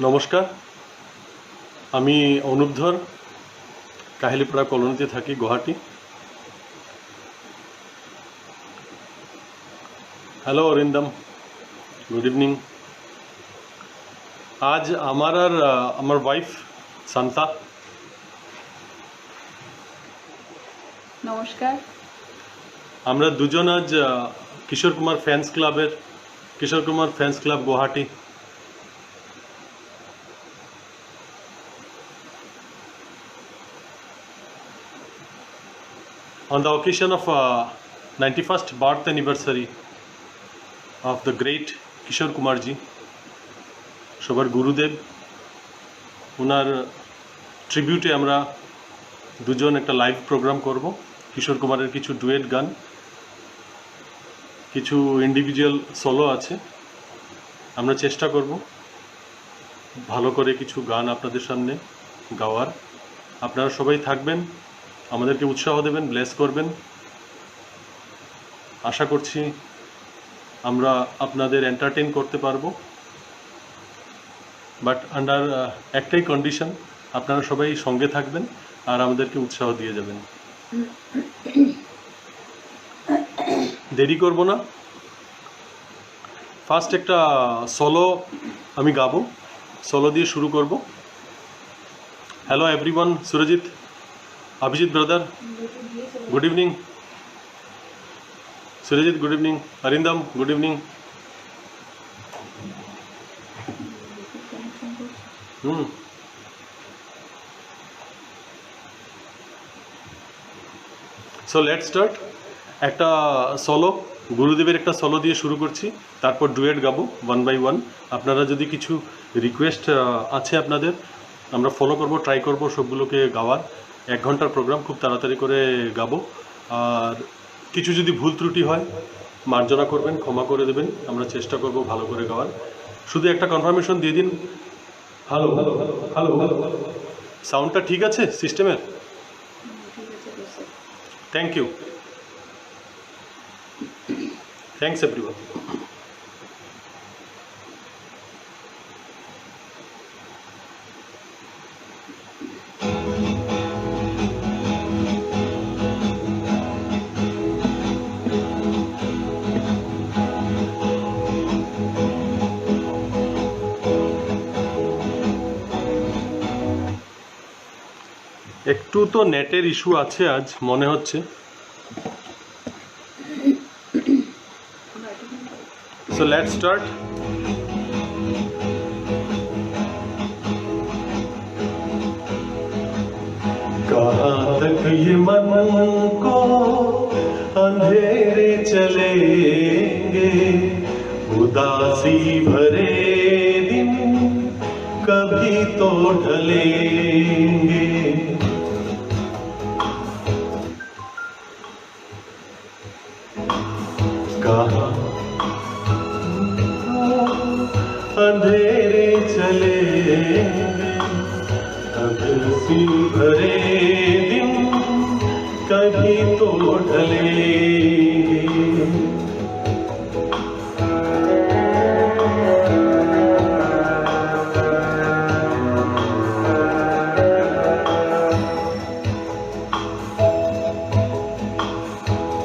নমস্কার, আমি অনুপধর কাহিলিপাড়া কলোনিতে থাকি, Guwahati. Hello Arindam, good evening. আজ আমার আর আমার ওয়াইফ শান্তা। নমস্কার। আমরা দুজন আজ Kishore Kumar fans club Guwahati on the occasion of 91st birth anniversary of the great কিশোর কুমারজি, সবার গুরুদেব, ওনার ট্রিবিউটে আমরা দুজন একটা লাইভ প্রোগ্রাম করব। কিশোর কুমারের কিছু ডুয়েট গান, কিছু ইন্ডিভিজুয়াল সোলো আছে। আমরা চেষ্টা করব ভালো করে কিছু গান আপনাদের সামনে গাওয়ার। আপনারা সবাই থাকবেন, আমাদেরকে উৎসাহ দেবেন, ব্লেস করবেন। আশা করছি আমরা আপনাদের এন্টারটেইন করতে পারবো, বাট আন্ডার একটাই কন্ডিশন, আপনারা সবাই সঙ্গে থাকবেন আর আমাদেরকে উৎসাহ দিয়ে যাবেন। দেরি করব না, ফার্স্ট একটা সোলো আমি গাবো, সোলো দিয়ে শুরু করব। Hello everyone, Surajit, Abhijit brother, good evening. Surajit, good evening. Arindam, good evening. So let's start. একটা সোলো, গুরুদেবের একটা সোলো দিয়ে শুরু করছি, তারপর ডুয়েট গাবো ওয়ান বাই ওয়ান। আপনারা যদি কিছু রিকোয়েস্ট আছে আপনাদের, আমরা ফলো করব, ট্রাই করব সবগুলোকে গাওয়ার। 1 ঘন্টার প্রোগ্রাম, খুব তাড়াতাড়ি করে গাবো। আর কিছু যদি ভুল ত্রুটি হয় মার্জনা করবেন, ক্ষমা করে দেবেন। আমরা চেষ্টা করব ভালো করে গাওয়ার। শুধু একটা কনফার্মেশন দিয়ে দিন, হ্যালো হ্যালো হ্যালো হ্যালো, সাউন্ডটা ঠিক আছে সিস্টেমের? Thank you, thanks everyone. একটু তো নেটের ইস্যু আছে আজ মনে হচ্ছে। So let's start. कहाँ तक ये मन को अंधेरे चलेंगे, उदासी भरे दिन कभी तो ढलेंगे। कहाँ अंधेरे चलेंगे, उदासी भरे दिन कभी तो ढलेंगे।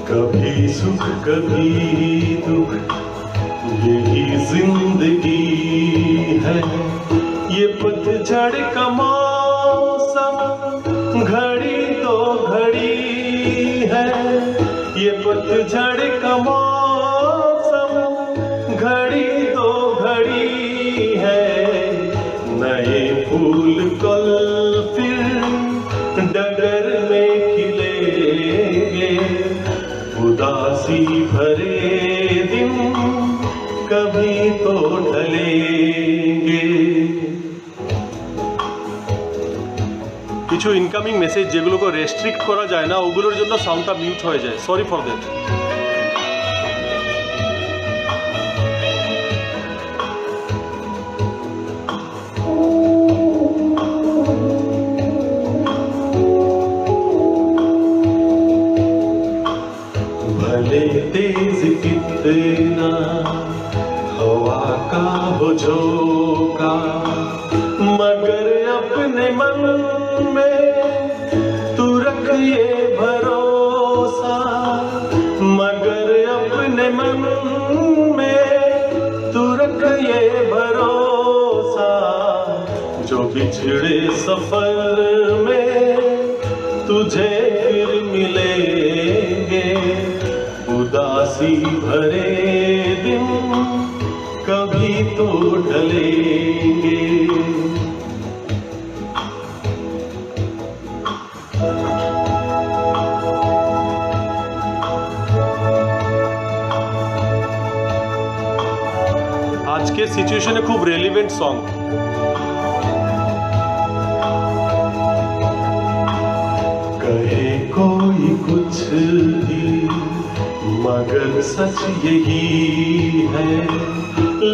कभी सुख कभी दुख, यही जिंदगी है। ये पतझड़ का मौसम घड़ी तो घड़ी है। ये पतझड़ का मौसम घड़ी तो घड़ी है। नए फूल कल फिर डगर में खिलेंगे, उदासी भरे दिन कभी तो ढलेंगे। কিছু ইনকামিং মেসেজ যেগুলোকে রেস্ট্রিক্ট করা যায় না, ওগুলোর জন্য সাউন্ডটা মিউট হয়ে যায়। Sorry for that. भले तेज कितना हवा का हो जो झोंका, मगर अपने मन में तू रख ये भरोसा, मगर अपने मन में तू रख ये भरोसा, जो बिछड़े सफर में तुझे फिर मिलेंगे, उदासी भरे दिन कभी तो ढलेंगे। आज के सिचुएशने खूब रेलिवेंट सॉन्ग। कहे कोई कुछ भी मगर सच यही है,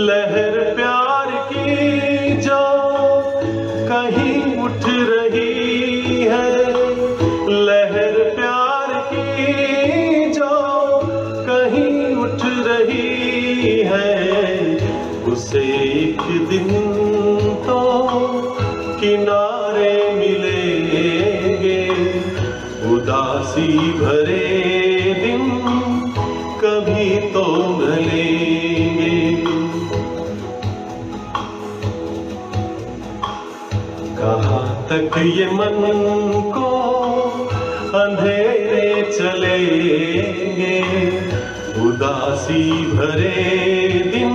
लहर प्यार की जो कहीं उठ रही है, लहर प्यार की जो कहीं उठ रही है, उसे एक दिन तो किनारे मिलेंगे, उदासी भरे दिन कभी तो मिलेंगे। कहाँ तक ये मन को अंधेरे चलेंगे, उदासी भरे दिन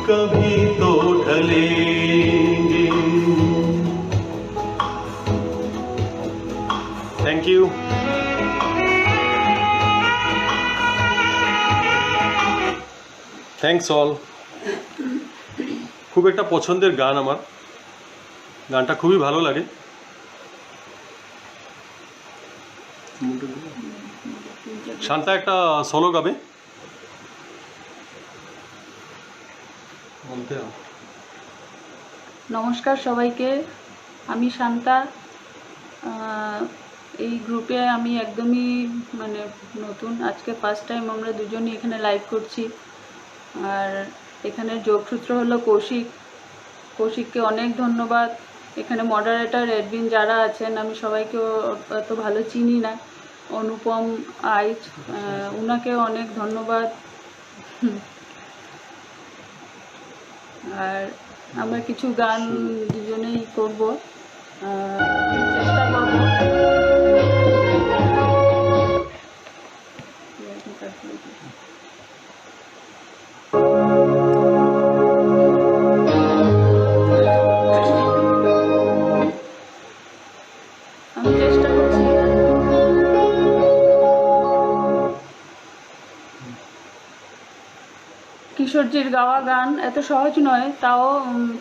कभी तो ढलेंगे। Thank you. Thanks all. খুব একটা পছন্দের গান আমার, গানটা খুবই ভালো লাগে। শান্তা একটা সোলো গাবে। নমস্কার সবাইকে, আমি শান্তা। এই গ্রুপে আমি একদমই মানে নতুন, আজকে ফার্স্ট টাইম আমরা দুজনই এখানে লাইভ করছি। আর এখানে যোগসূত্র হলো কৌশিক, কৌশিককে অনেক ধন্যবাদ। এখানে মডারেটর এডমিন যারা আছেন আমি সবাইকে অত ভালো চিনি না, অনুপম আইচ উনাকে অনেক ধন্যবাদ। আর আমরা কিছু গান দুজনেই করবো, চেষ্টা করবো। আমি চেষ্টা করছি। কিশোরজির গাওয়া গান এত সহজ নয়, তাও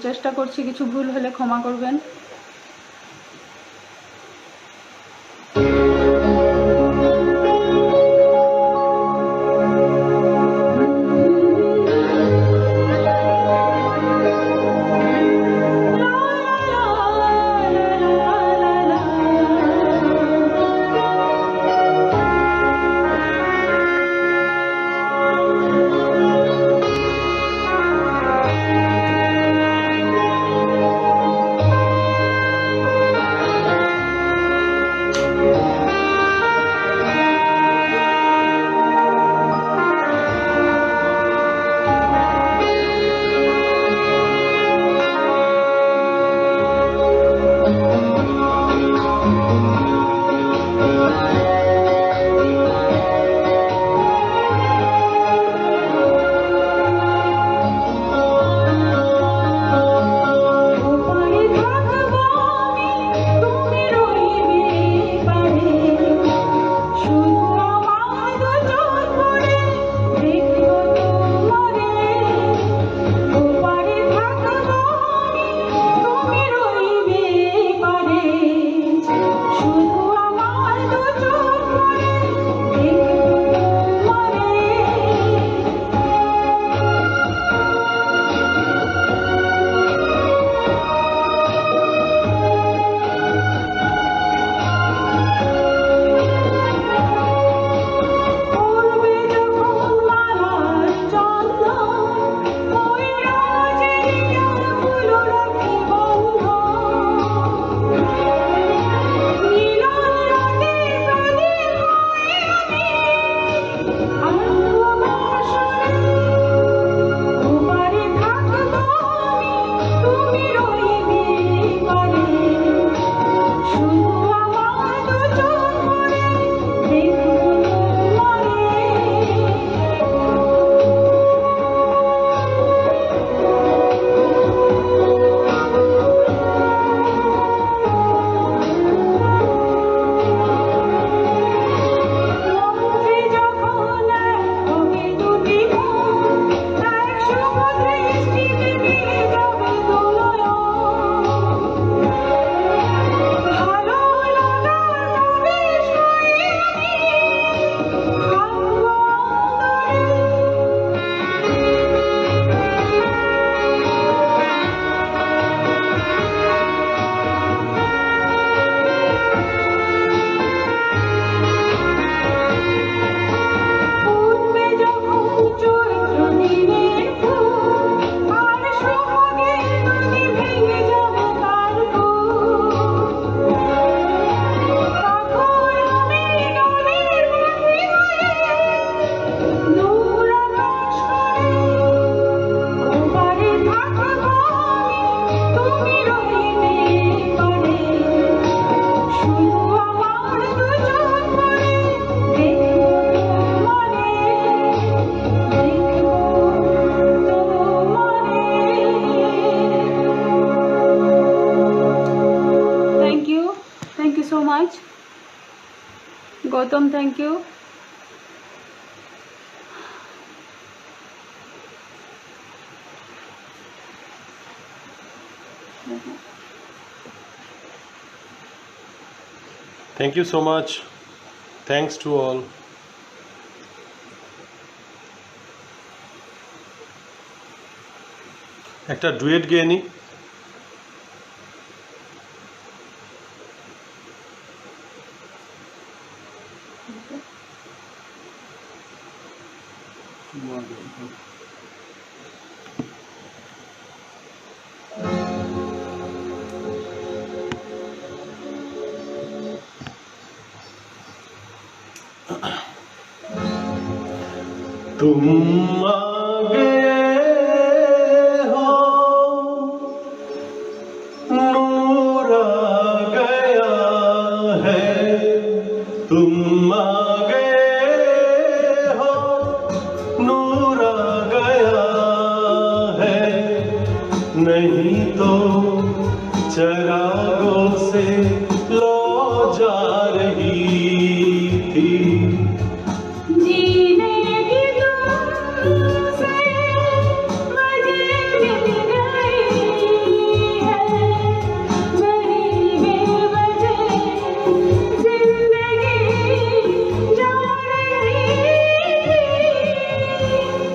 চেষ্টা করছি, কিছু ভুল হলে ক্ষমা করবেন। Much. Gautam thank you. Thank you so much. Thanks to all. একটা ডুয়েট গেয়ে নি। तुम आ गए हो, नूर आ गया है। तुम आ गए हो, नूर आ गया है। नहीं तो चरागों से लो जा रही थी।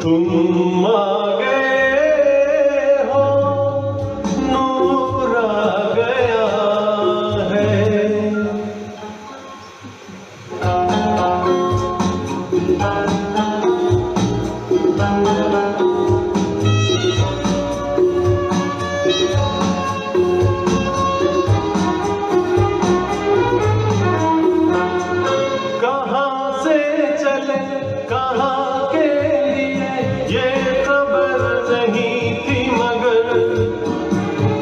तुम आ गए हो, नूर आ गया है। कहाँ से चले कहाँ के लिए ये खबर नहीं थी, मगर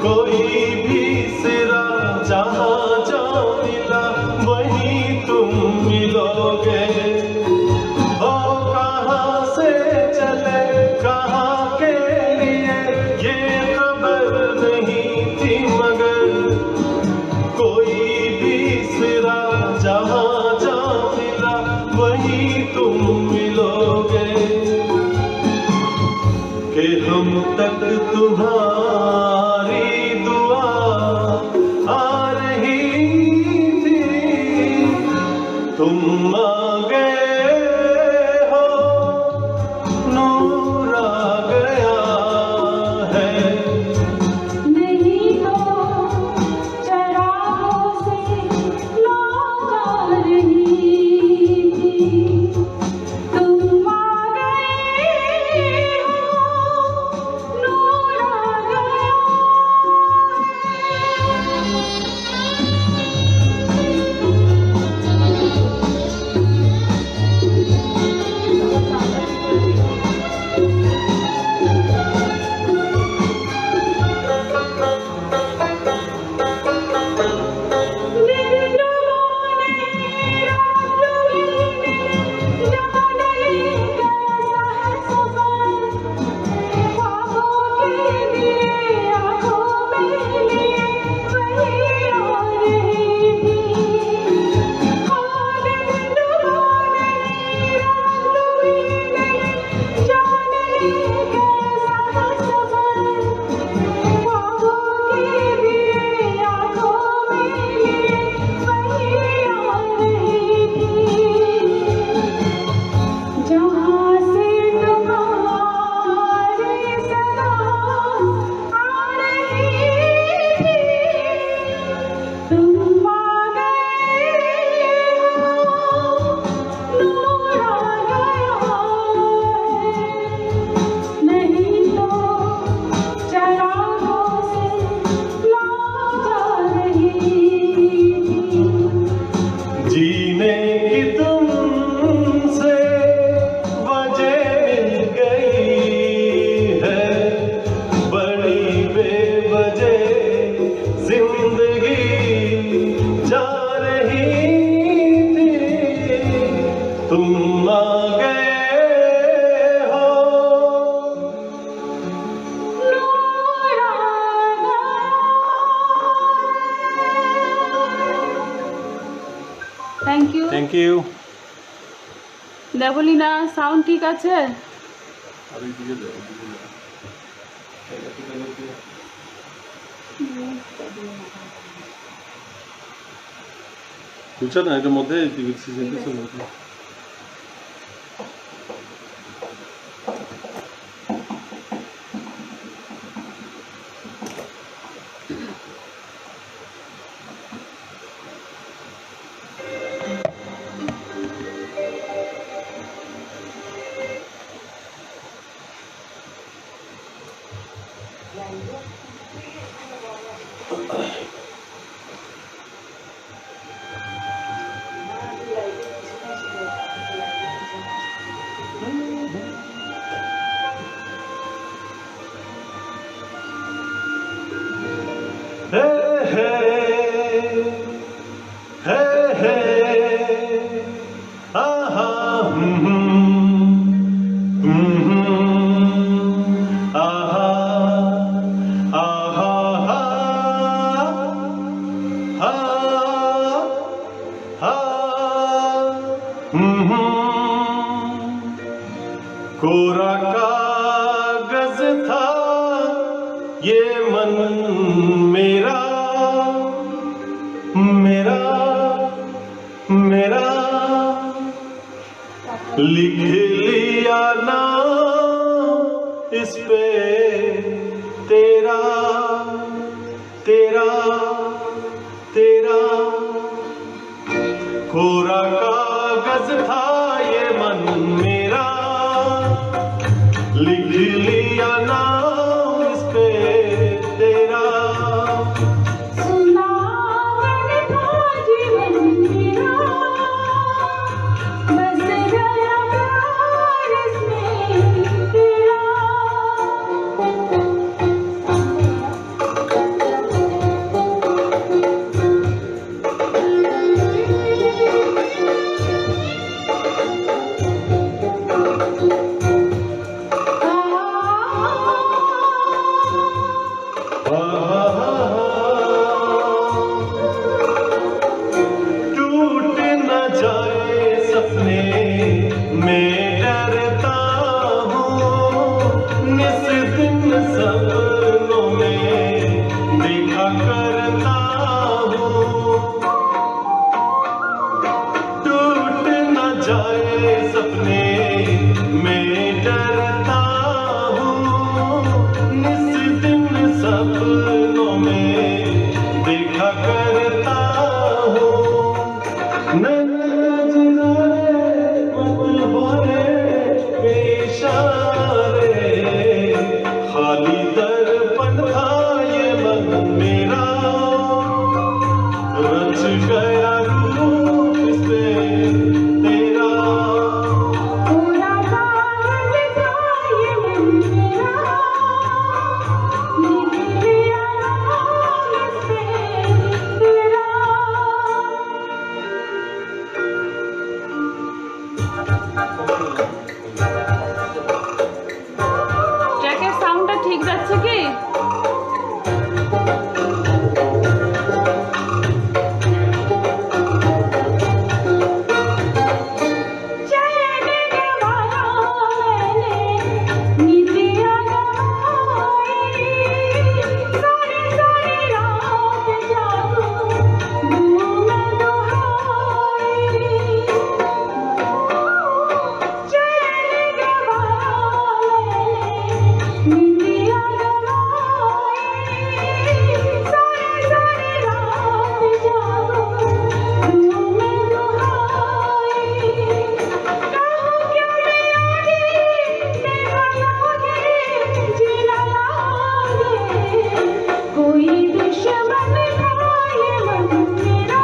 कोई भी सिरा जहाँ जा मिला वहीं तुम मिलोगे। ओ कहाँ से चले कहाँ के लिए ये खबर नहीं थी, मगर कोई भी सिरा जहाँ जा मिला वहीं तुम मिलोगे। कि हम तक तुम्हारी दुआ आ रही थी। तुम आ गए हो, नूर आ गया है। नहीं तो चरागों से लो जा रही थी। तुम आ गए हो, नूर आ गया है। ইউ। দেবলীনা সাউন্ড ঠিক আছে? বুঝছো না এটার মধ্যে कोरा कागज था ये मन मेरा मेरा मेरा लिख लिया नाम इस पे तेरा तेरा तेरा कोरा कागज था ये मन मेरा लिख लिया नाम इस पे तेरा सुना मैंने था जीवन मेरा बस गया प्यार इसमें तेरा टूट न जाए सपने मैं डरता हूँ निस दिन सपनों में देखा करता हूँ टूट न जाए सपने मैं डरता हूँ निस दिन सपनों में देखा करता हूँ खाली दर्पण था ये मन मेरा रच गया रूप से तेरा कोरा कागज था ये मन मेरा लिख लिया नाम इस पे तेरा ট্র্যাকের সাউন্ডটা ঠিক যাচ্ছে কি? चैन गवाया मैंने नींदियाँ गवाई सारी सारी रात जागूं दूँ मैं दुहाई चैन गवाया मैंने नींदियाँ गवाई सारी सारी रात जागूं दूँ मैं दुहाई कहूँ क्यों नहीं देखा लागे जीना लागे कोई दुश्मन था ये मन मेरा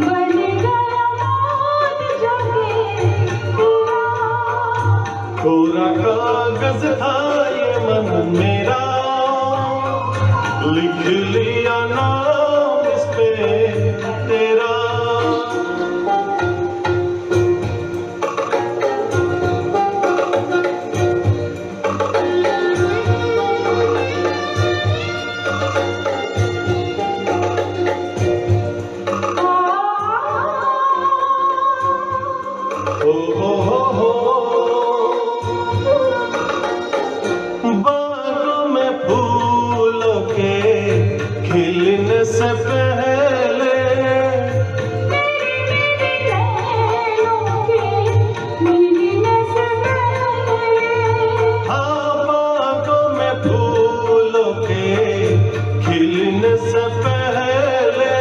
बन गया मौत जाके तेरा कोरा कागज था ये मन मेरा लिख लिया नाम इस पे तेरा से पहले हाँ, बागों में फूलों के खिलने से पहले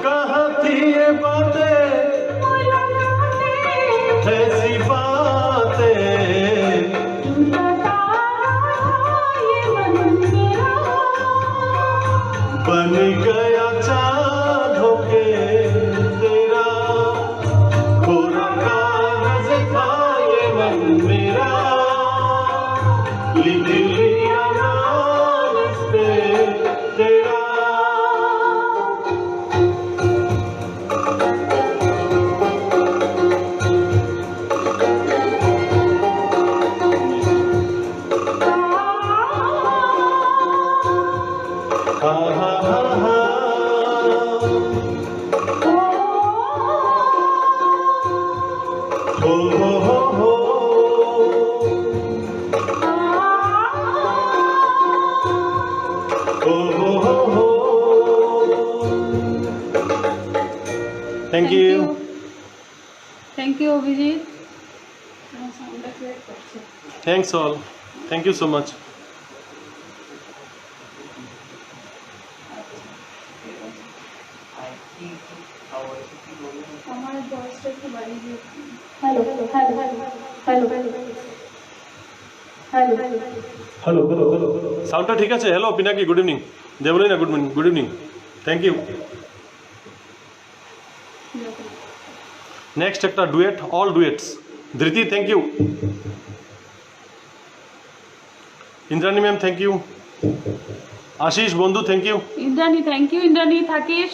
कहाँ थी ये बातें, ऐसी बातें, बन गया चाँद होके तेरा, कोरा कागज था ये मन मेरा, लिख लिया नाम इस पे तेरा। हा हा हा हा हो हो हो हो हो हो हो। Thank you. Thank you Abhijit. Thanks all, thank you so much. আমার ভয়েসটা একটু বাড়িয়ে দিও। Hello hello hello hello hello hello hello hello साउंडটা ঠিক আছে? Hello Pinaki, good evening. Debolina good morning, good evening, thank you. Next একটা duet, all duets. Dhriti thank you. Indrani ma'am thank you. Ashish বন্ধু thank you. Indrani thank you. Indrani থাকিস।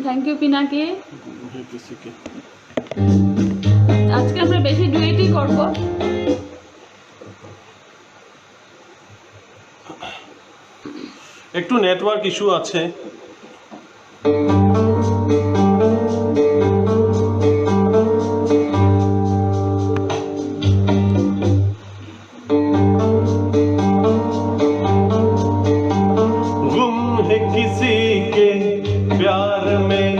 Thank you Pinaki. আজকে আমরা বেশি ডুয়েটই করব। একটু নেটওয়ার্ক ইস্যু আছে। गुम है किसी के प्यार में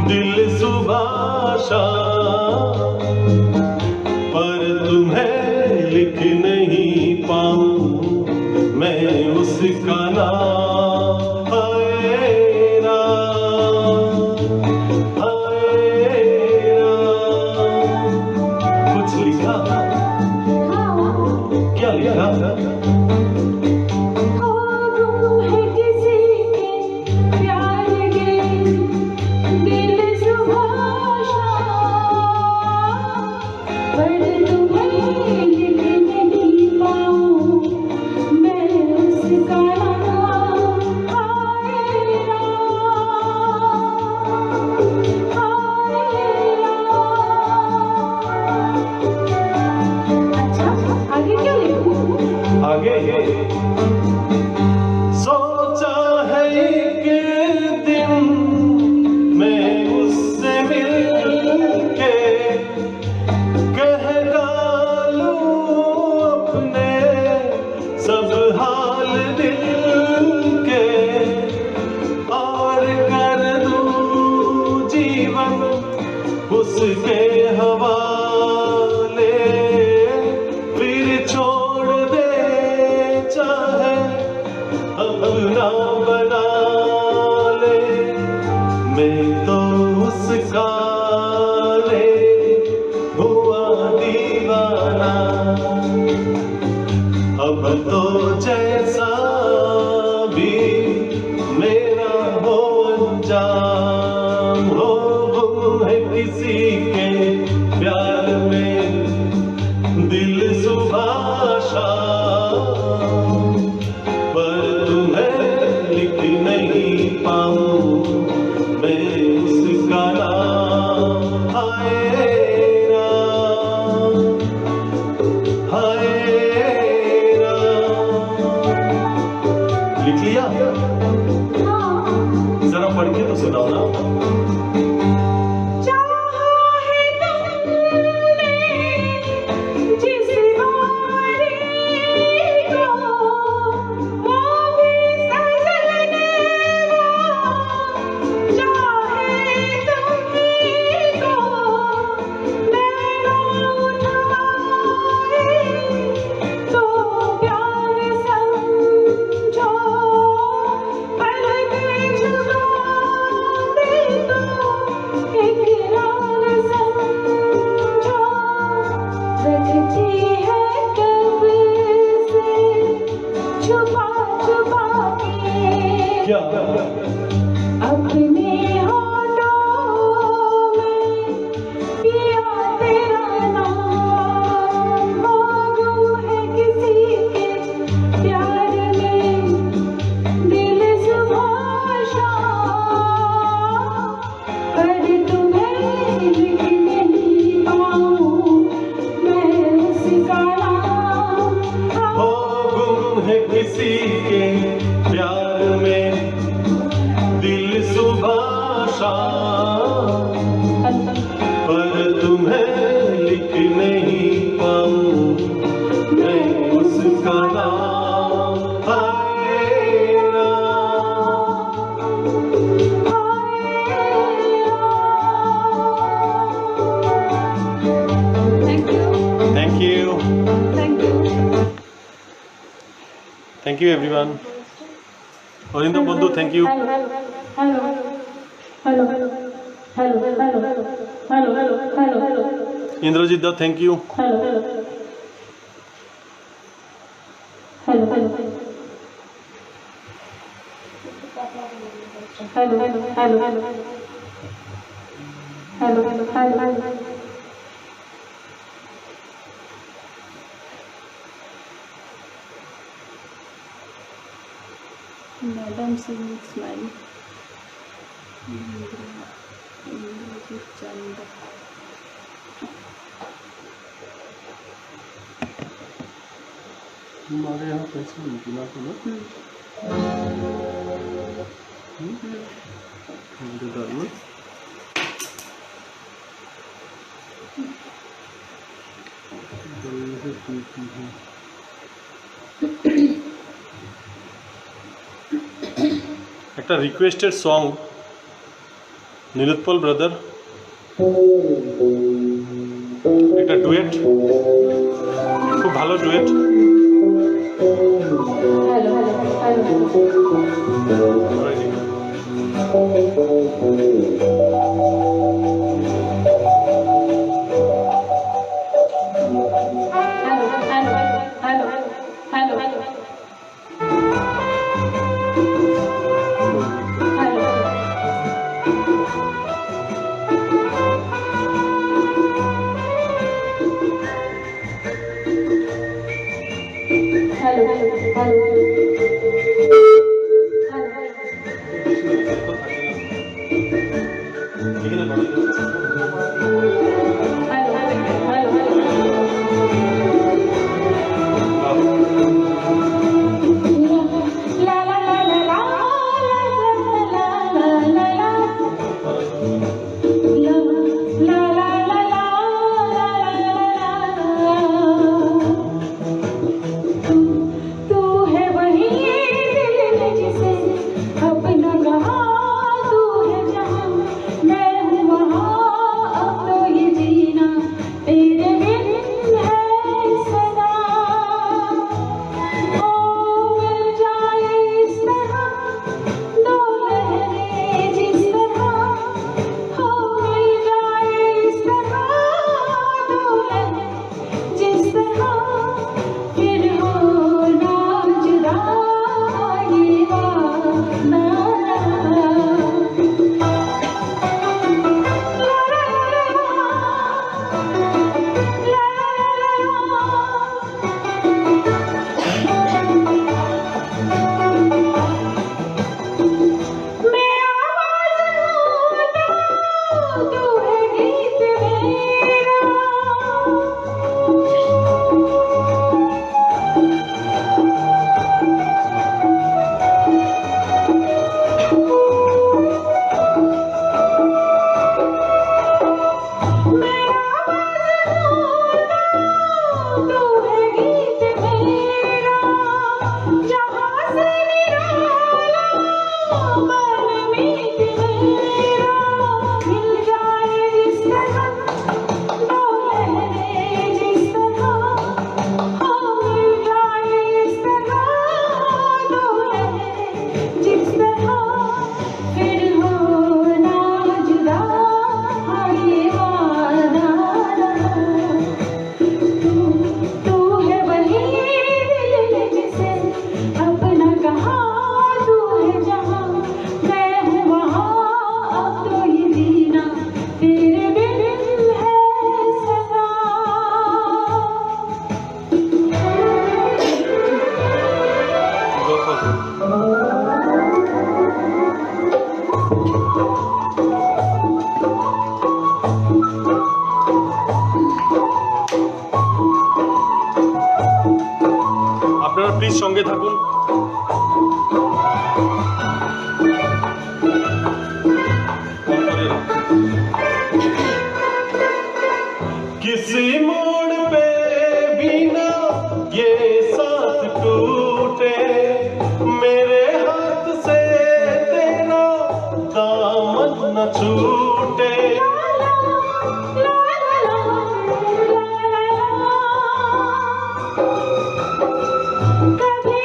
दिल सुभाषा, पर तुम्हें लिख नहीं पाऊं मैं उसका नाम। हाय राम, हाय राम। कुछ लिखा? क्या लिखा? आगे सोचा है एक दिन मैं उससे मिलके कह डालूं अपने सब हाल दिल के, और कर दूं जीवन उसके हवाले, फिर छोड़ दे चाहे अपना बना ले। मैं तो उसका रे हुआ दीवाना, अब तो जैसा भी मेरा हो अंजाम हो। गुम है किसी के प्यार में दिल सुभाषा, पर तुम्हें लिख नहीं पाऊं मैं उसका नाम। हाय राम, हाय राम। लिख लिया? जरा पढ़ के तो सुनाओ ना। Thank you everyone. অরিন্দম বন্ধু থ্যাংক ইউ। ইন্দ্রজিৎ দা thank you. Madam Singh smile Indrajit Chand हमारे यहाँ पैसे निकला तो ना डालना একটা রিকোয়েস্টেড সং নীলোৎপল ব্রাদার, একটা ডুয়েট, খুব ভালো ডুয়েট। আপনারা প্লিজ সঙ্গে থাকুন। किसी मोड़ पे भी ना ये साथ टूटे, मेरे हाथ से तेरा दामन न छूटे। कभी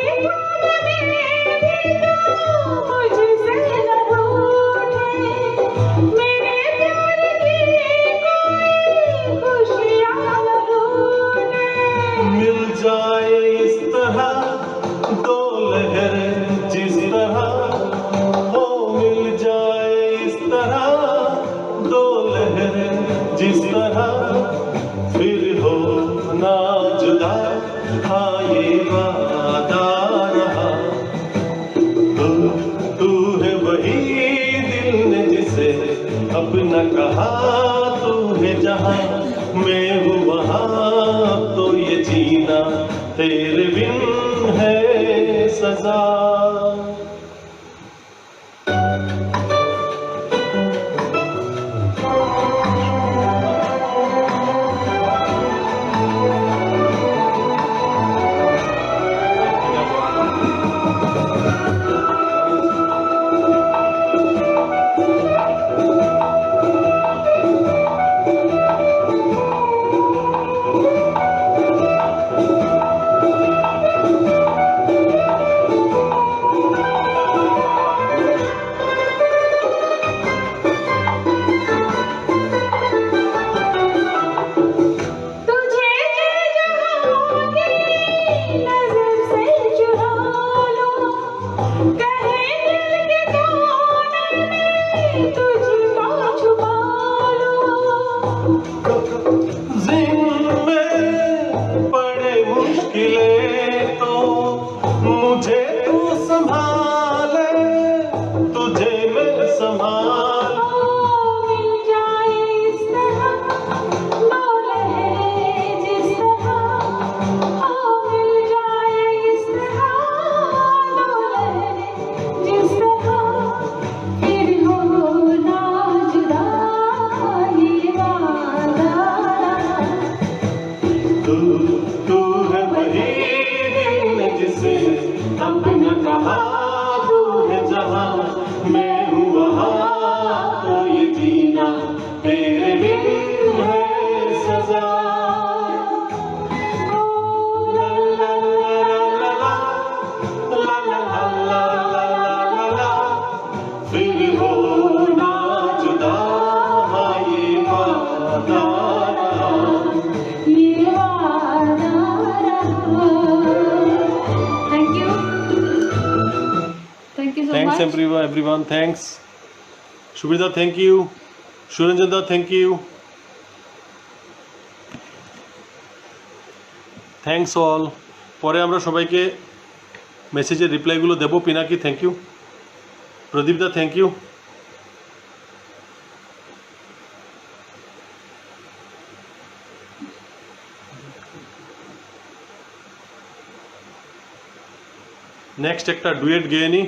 जिस तरह फिर हो ना जुदा, हाँ ये वादा रहा। तू है वही दिल ने जिसे अपना कहा, तू है जहाँ मैं हूँ वहाँ, तो ये जीना तेरे बिन है सजा। मुझे तू संभाले, तुझे मैं संभाल। मिल जाए इस तरह डोले जिस तरह, मिल जाए इस तरह डोले जिस तरह, फिर हो ना जुदा ये वादा। तू है वही दिल जिसे अपना कहा, तू है जहाँ मैं हूँ वहाँ, तो ये जीना तेरे बिन है सजा। ओ ला ला ला ला ला ला ला ला ला ला ला, फिर हो ना जुदा, हाँ ये वादा रहा। ये वादा रहा। Thank you. Thank you so Thanks much. everyone, thanks. Shubhida, thank you. Shuranjanda, thank you. Thanks all. পরে আমরা সবাইকে মেসেজের রিপ্লাইগুলো দেবো। Pinaki, thank you. প্রদীপদা, থ্যাংক ইউ। নেক্সট একটা ডুয়েট গেয়ে নি।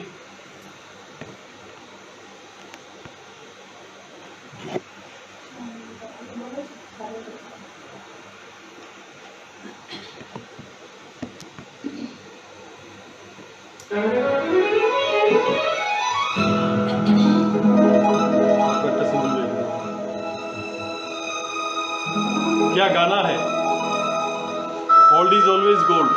क्या गाना है? Old is always gold.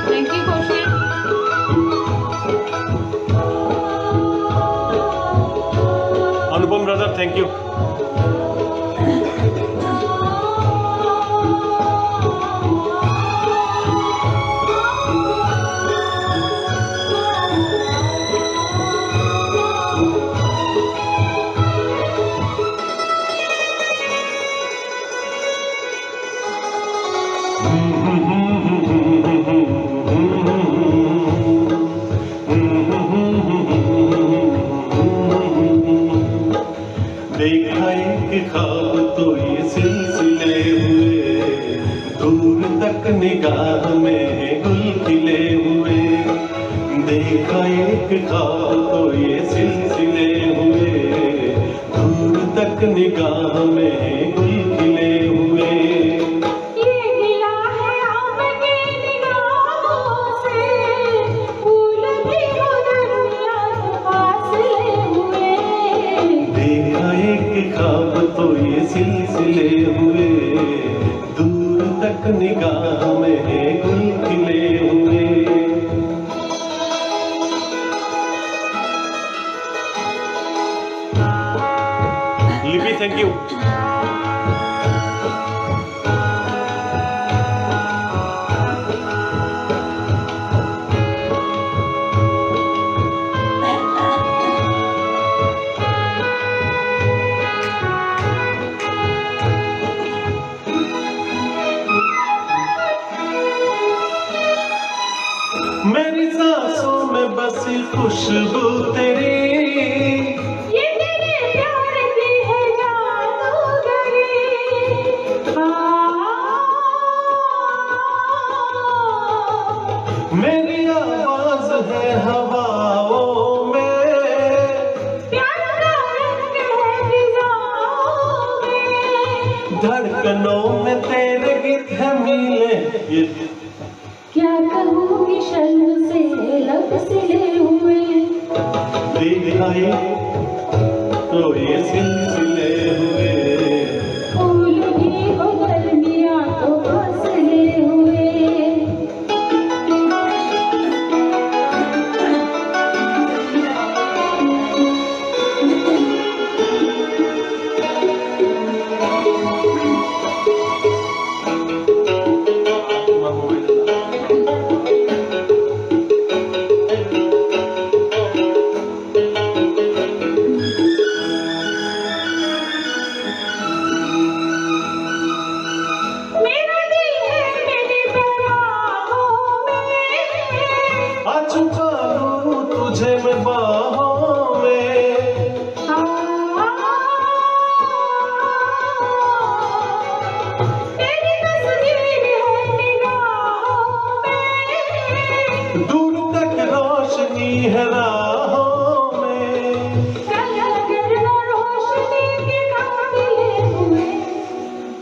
Thank you, Kaushik. Anupam brother, thank you. देखा एक ख्वाब तो ये सिलसिले हुए, दूर तक निगाह में गुल खिले हुए। देखा एक ख्वाब तो ये सिलसिले हुए, दूर तक निगाह में गुल खिले हुए। ये गिला है आपकी निगाहों से, फूल भी उधरिया थैंक यू। मेरी सांसों में बसी खुशबू तेरी, ये तेरे प्यार की है जादूगरी। मेरी आवाज है हवाओं में, प्यार का रंग है फिजाओं में। धड़कनों में तेरे गीत है मिले। ये क्या कहूँगी शर्म से लब सिले हुए, दिखाए तो ये सिलसिले हुए, फूल भी हो गर्मियाँ तो फासले हुए। मेरा दिल है मेरी बाहों में, आ छुपा लूं तुझे मैं बाहों में, तेरी तस्वीर है निगाहों में। दूर तक रोशनी है राहों में, गला गरना रोशनी के काबिले हुए,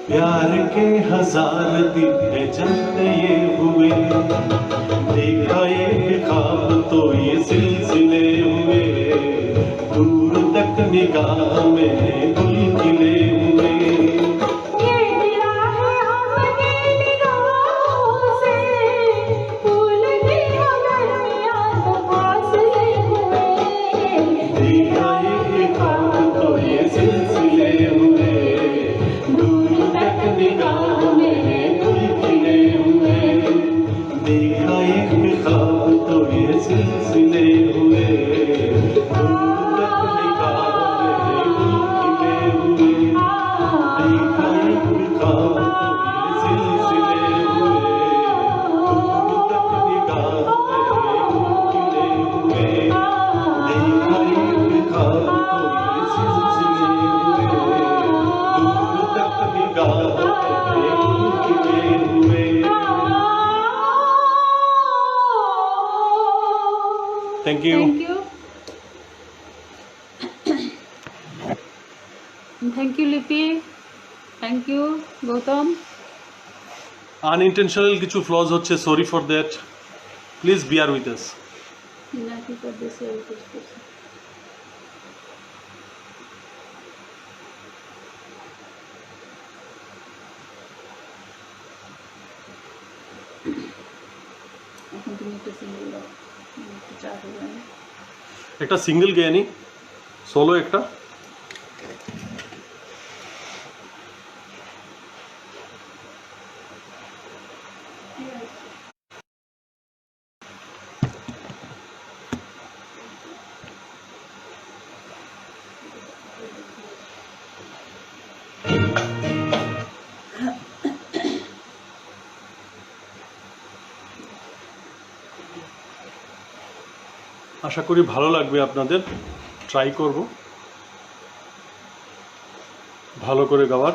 प्यार के हजार दिए जलते ये हुए, देखा एक ख्वाब तो ये सिलसिले हुए, दूर तक निगाह में गुल खिले हुए। ये मिला है आपकी निगाहों से, फूल भी हो गर्मियाँ तो फासले हुए। देखा एक ख्वाब तो ये सिलसिले हुए, दूर तक निगाह में गुल खिले हुए, देखा एक ख्वाब तो ये सिलसिले हुए, दूर तक निगाह में गुल खिले हुए, देखा एक ख्वाब तो ये सिलसिले हुए, दूर तक निगाह में गुल खिले हुए, देखा एक ख्वाब तो ये सिलसिले हुए, दूर तक निगाह में गुल खिले हुए। Thank you. थैंक यू लिपि, थैंक यू गौतम। আনইনটেনশনাল কিছু ফ্লজ হচ্ছে, sorry for that, please beer with us. Meenakshi परदेसी और कुछ कुछ। এখন তুমি একটা সিঙ্গেল দাও, একটু চা দেবে না? একটা সিঙ্গেল গেয়ে নি, সোলো একটা। আশা করি ভালো লাগবে আপনাদের, ট্রাই করব ভালো করে গাওয়ার।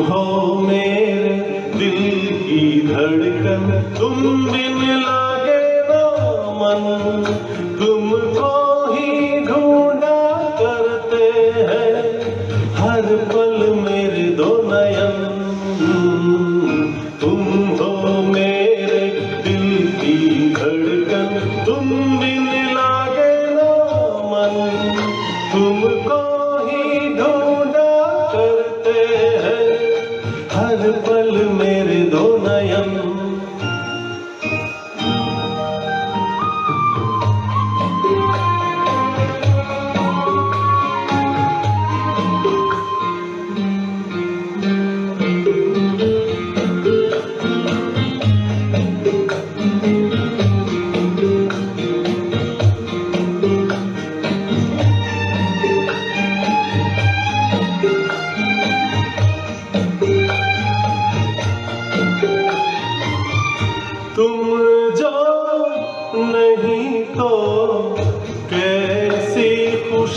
हो मेरे दिल की धड़कन, तुम बिन लागे ना मन, तुमको ही ढूंढा करते हैं हर पल मेरे दो नयन, तुम हो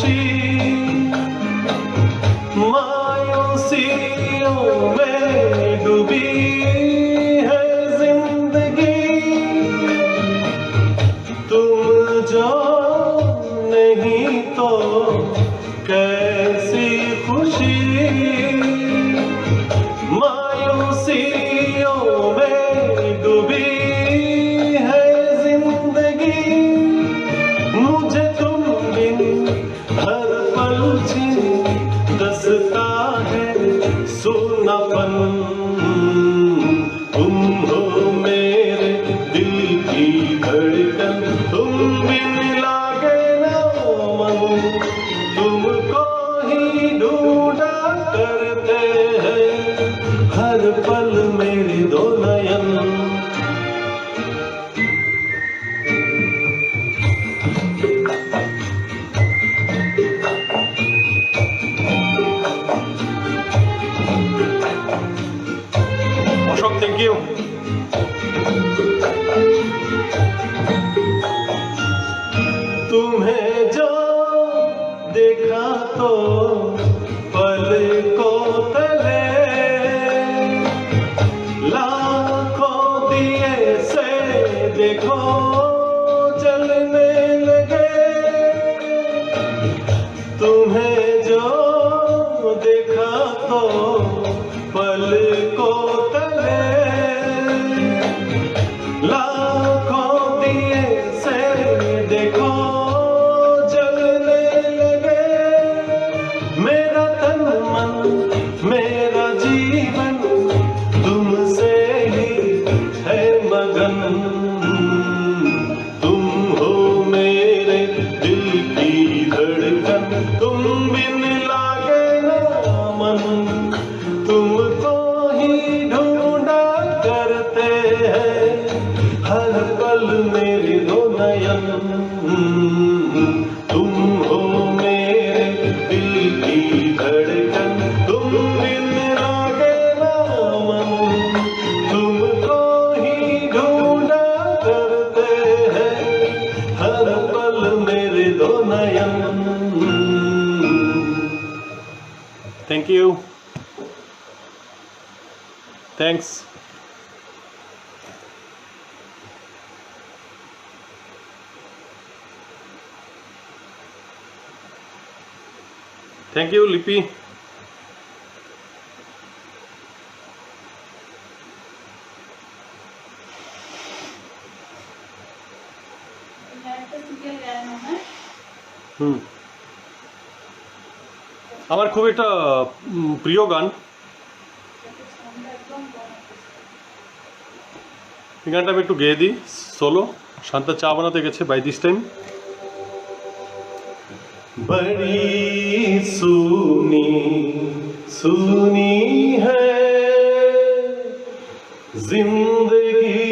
खुशी मायूसियों में डूबी है जिंदगी तुम जो नहीं तो कैसी खुशी मायूसियों में डूबी है जिंदगी मुझे तुम बिन हर पल दसता है सुनापन तुम हो मेरे दिल की धड़कन तुम बिन लागे ना मन तुमको ही ढूंढा करते हैं हर पल मेरे दो नयन अशोक थैंक यू तुम्हें जो देखा तो पल को तले लाखों दिए से देखो जलने लगे तुम्हें जो देखा तो पल को तले लाखों दिए से देखो जलने लगे मेरा तन मन मेरा जीवन तुमसे ही है मगन तुम हो मेरे दिल की धड़कन तुम बिन लागे ना मन तुमको ही ढूंढा करते हैं हर पल मेरे दो नयन तुम हो मेरे दिल की धड़कन तुम बिन लागे ना मन तुमको ही ढूंढा करते हैं हर पल मेरे दो नयन thank you thanks thank you Lipi আমার খুব একটা প্রিয় গান এই গানটা আমি একটু গেয়ে দিই সোলো শান্তা চা বানাতে গেছে বাই দিস টাইম बड़ी सुनी सुनी है जिंदगी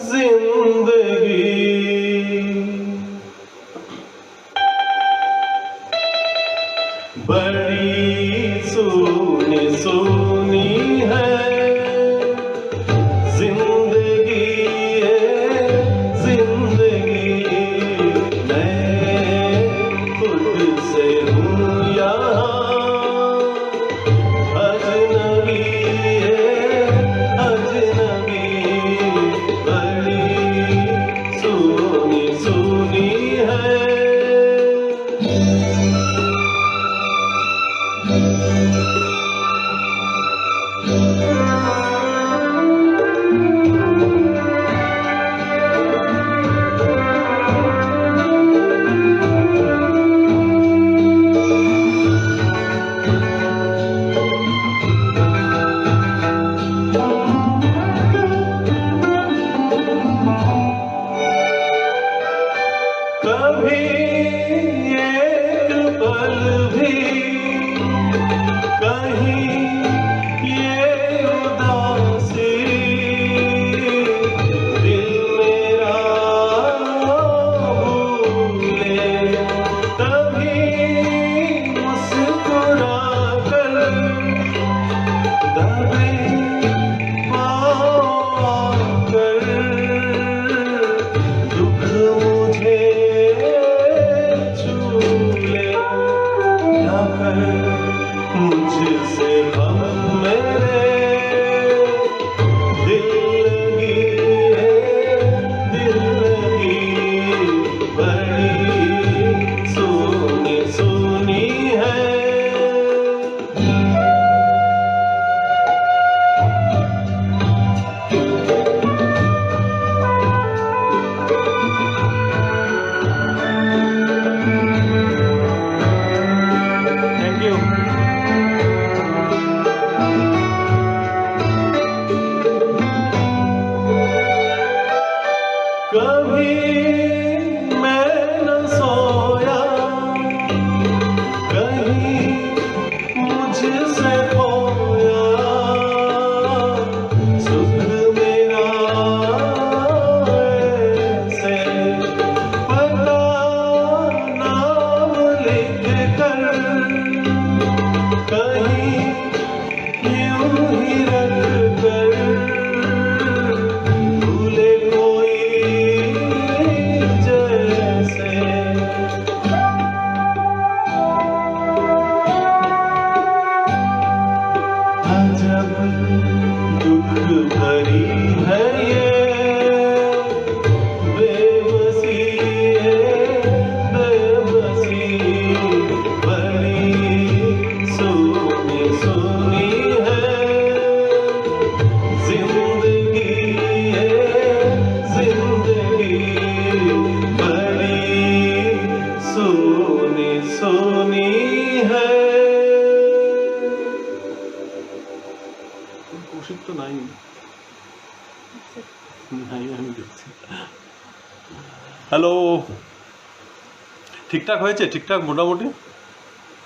जिंदगी बड़ी सुनी सुनी है जिंदगी जिंदगी से हूँ यहाँ अजनबी अजनबी बड़ी सुनी सुनी है कभी एक पल भी कहीं ये उदासी दिल मेरा भूले तभी मुस्कुरा कर दबे पाकर दुख मुझे सुनी है। কৌশিক তো নাই, আমি দেখছি। হ্যালো, ঠিকঠাক হয়েছে? ঠিকঠাক মোটামুটি?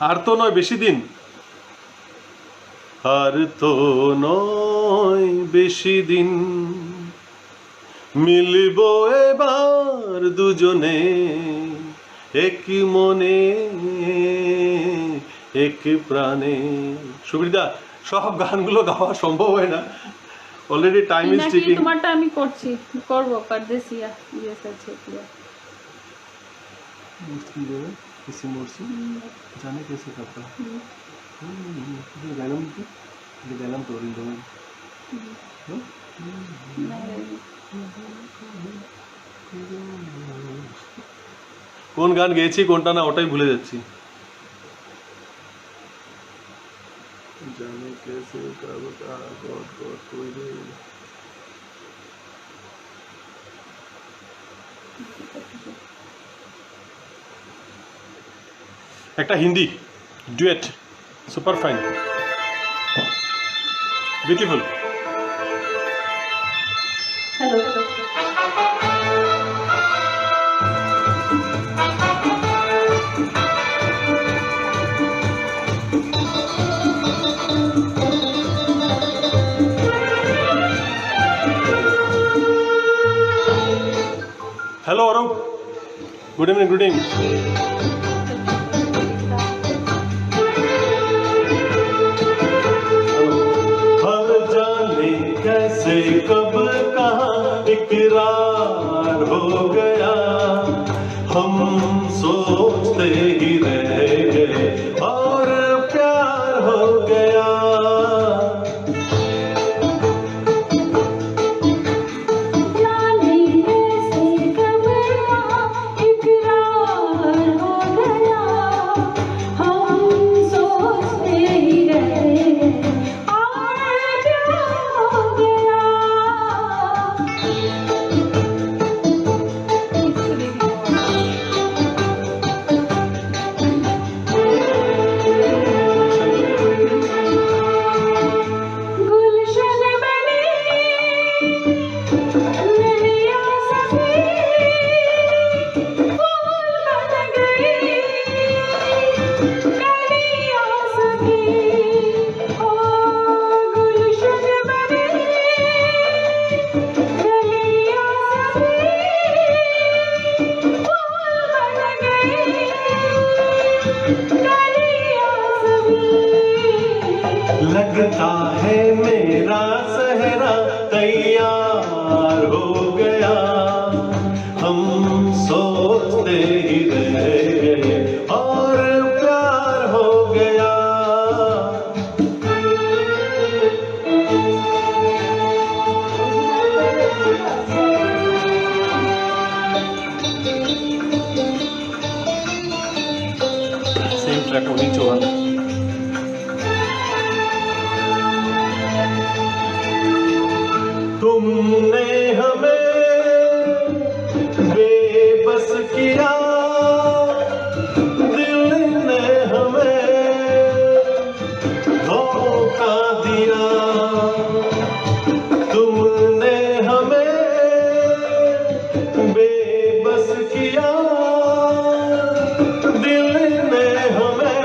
আর তো নয় বেশি দিন, আর তো নয় বেশি দিন, মিলব এবার দুজনে এক মনে এক প্রাণে। সুবিধা সব গানগুলো গাওয়া সম্ভব হয় না, অলরেডি টাইম ইজ নাকি টিকিং। তোমারটা আমি করবো परदेसिया ये सच है किया किसी मोड़ से जाने कैसे करता गैलम की गैलम तो কোন গান গেয়েছি কোনটা না ওটাই ভুলে যাচ্ছি। জানে कैसे कब का गॉड गॉड कोई नहीं। একটা Hindi duet, super fine, beautiful. Hello hello Arun, good evening good evening. हर जाने कैसे कब कहाँ इकरार हो गया, हम सोचते ही रह गए और प्यार हो गया। लगता है मेरा सहरा तैयार हो गया, हम सोचते ही रह गए और प्यार हो गया। सेम ट्रैक उन्हीं चौहान। तुमने हमें बेबस किया, दिल ने हमें धोखा दिया। तुमने हमें बेबस किया, दिल ने हमें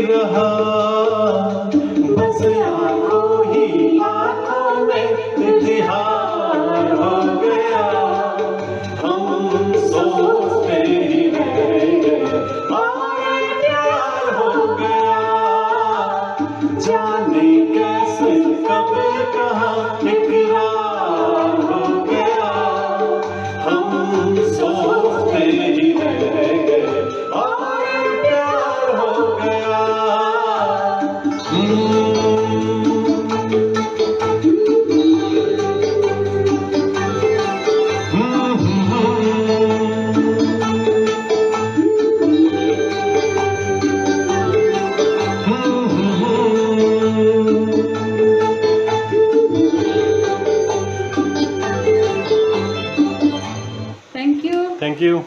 रहा, बस आंखों ही आंखों में इतिहास हो गया। हम सोचते ही रह गए और प्यार हो गया। जाने कैसे कब कहाँ इकरार हो गया। हम सोचते ही रह गए और प्यार हो गया।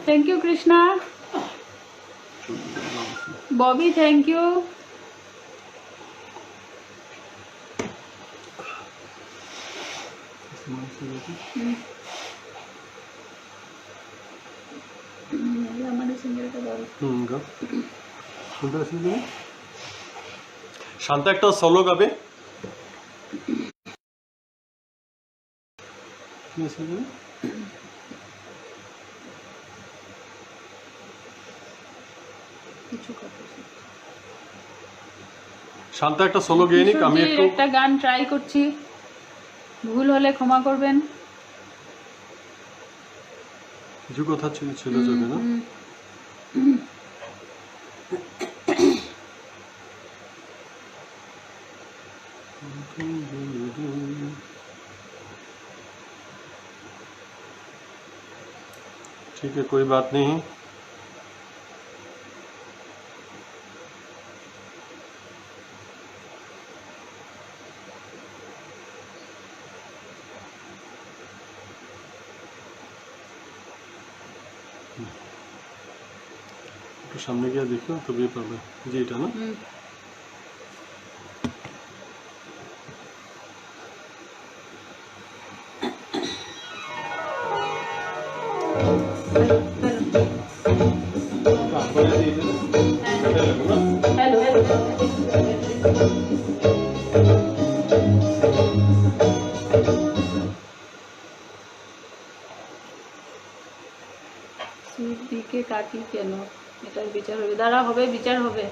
Thank you Krishna, Bobby thank you. Shanta একটা সোলো গাবে। শান্তা একটা সোলো গেয়ে নিক, আমি একটু একটা গান ট্রাই করছি, ভুল হলে ক্ষমা করবেন। কিছু কথা ছিল যাবে না। ठीक है, कोई बात नहीं। একটু সামনে গিয়ে দেখো তবে পাবে যে এটা না। हेलो हेलो সুইট দিকে কাটি কেন, এটার বিচার হবে, দাঁড়া হবে, বিচার হবে।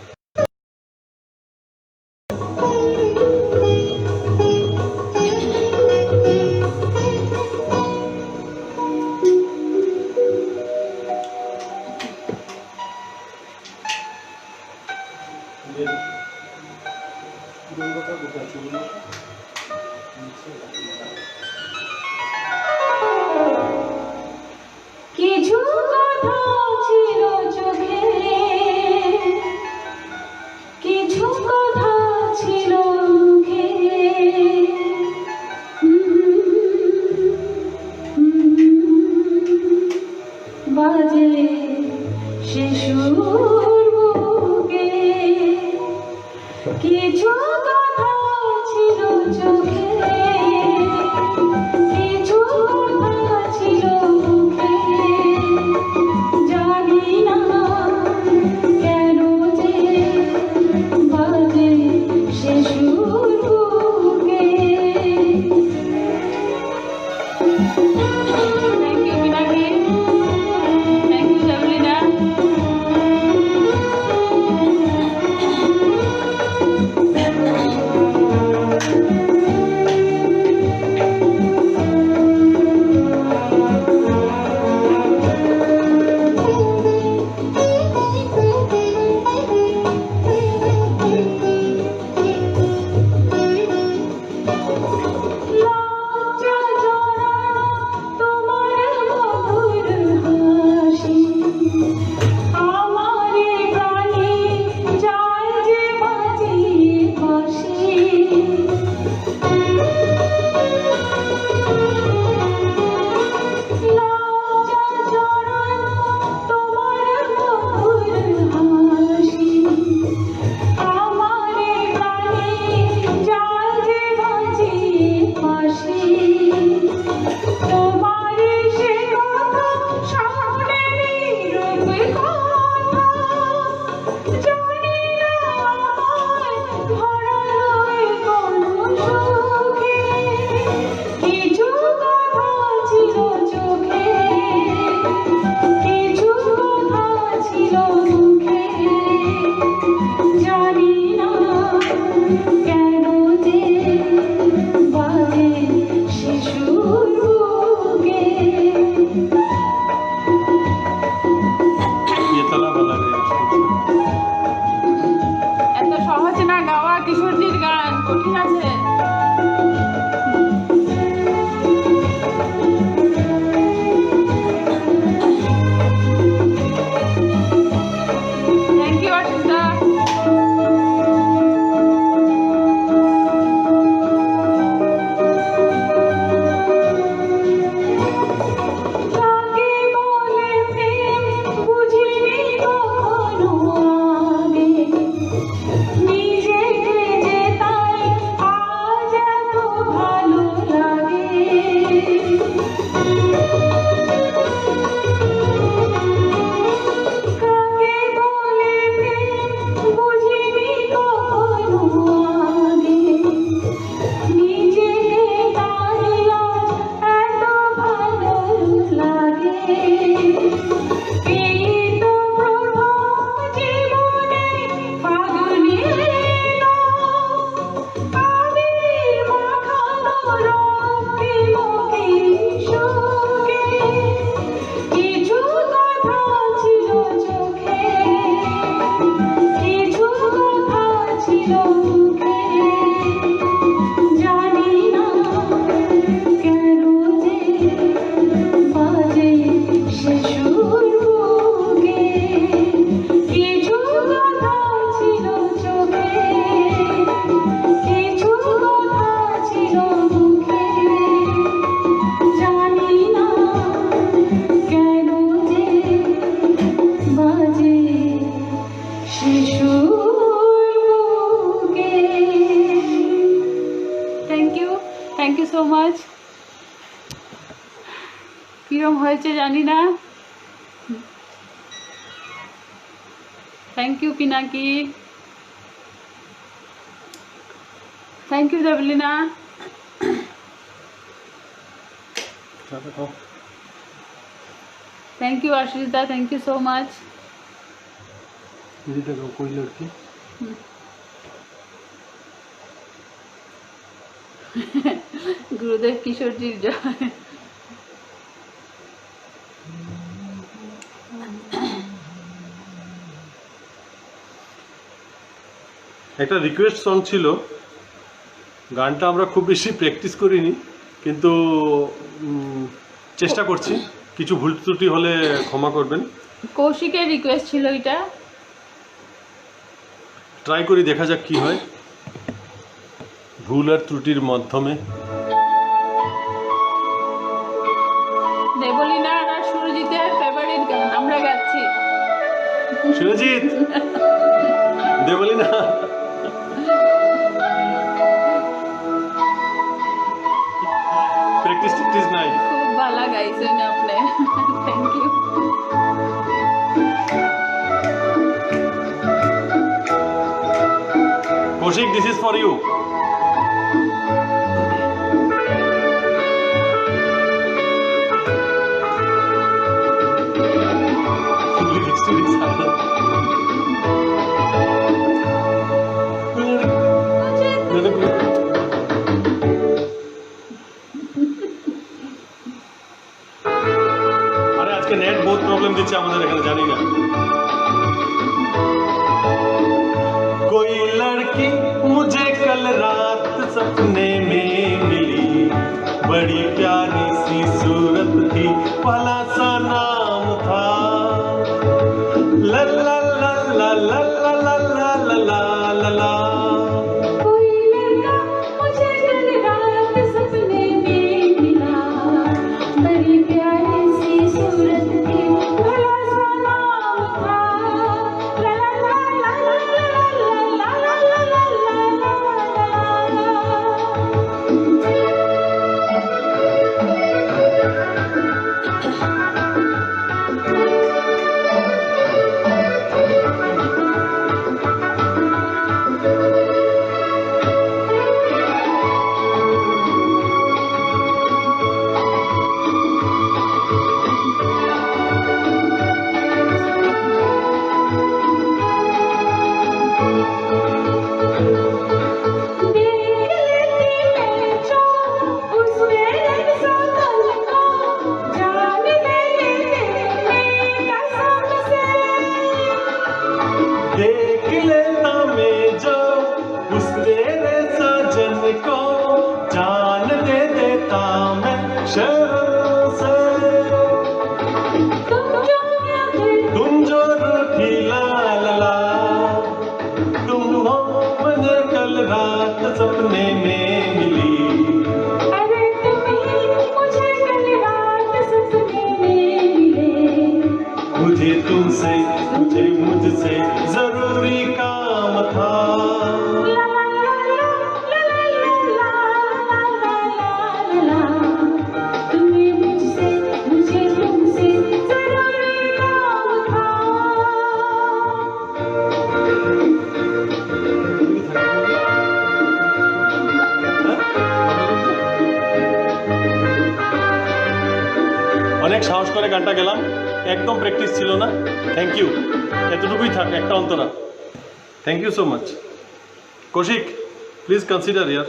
কিছু কথা ছিল চোখে, কিছু কথা ছিল মুখে, বাজে শিশুর বুকে। কিছু কথা ছিল চোখে, কিছু কথা ছিল মুখে, জানি না কেন যে বাজে শিশুর বুকে। Thank you Minakshi, thank you Sablina. Thank you. এই তো প্রথম জীবনে ফাগুনে এলো, আবির মাখানো রক্তে মুখে সুখে, কিছু কথা ছিল চোখে, কিছু কথা ছিল মুখে, জানি না কেন যে বাজে সে সুর বুকে, কিছু কথা ছিল চোখে, কিছু কথা ছিল মুখে, জানি না কেন যে বাজে সে সুর বুকে। Thank you so much. কিরম হয়েছে জানি না। Thank you Pinaki, thank you Debolina. Thank you Ashish दा, थैंक यू सो मच। कोई लड़की गुरुदेव किशोर जी जय। একটা রিকোয়েস্ট সং ছিল, গানটা আমরা খুব বেশি প্র্যাকটিস করিনি, কিন্তু চেষ্টা করছি, কিছু ভুল ত্রুটি হলে ক্ষমা করবেন। কৌশিকের রিকোয়েস্ট ছিল এটা, ট্রাই করি, দেখা যাক কি হয় ভুল আর ত্রুটির মাধ্যমে। দেবলিনা আর সুরজিতের ফেভারিট গান আমরা গাচ্ছি। সুরজিৎ, দেবলিনা, প্র্যাকটিস নাই। খুব ভালো গাইছেন আপনি, thank you. Kaushik, this is for you. আরে আজকে নেট বহুত প্রবলেম দিচ্ছে আমাদের এখানে, জানি না। कोई लड़की मुझे कल रात सपने में मिली, बड़ी प्यारी सी सूरत थी, भला सा नाम था, ला ला ला ला ला ला ला ला ला ला ला। कोई लड़का मुझे कल रात सपने में मिला, बड़ी प्यारी सी सूरत थी, भला सा नाम था, ला ला ला ला ला ला ला ला ला ला देख लेता मैं जो उस तेरे सजन को, जान दे देता मैं शर्म से, तुम जो रूठी ला ला ला, तुम हो मुझे कल रात सपने में मिली, अरे तुम्ही मुझे कल रात सपने में मिले, मुझे तुमसे तुझे मुझसे जरूरी काम था, ला ला ला ला ला ला ला, तुम्हें मुझसे मुझे तुमसे जरूरी काम था। অনেক সাহস করে গানটা গেলাম, একদম প্র্যাকটিস ছিল না। থ্যাংক ইউ, এতটুকুই থাক, একটা অন্তরা। Thank you so much. Kaushik please consider ইয়ার।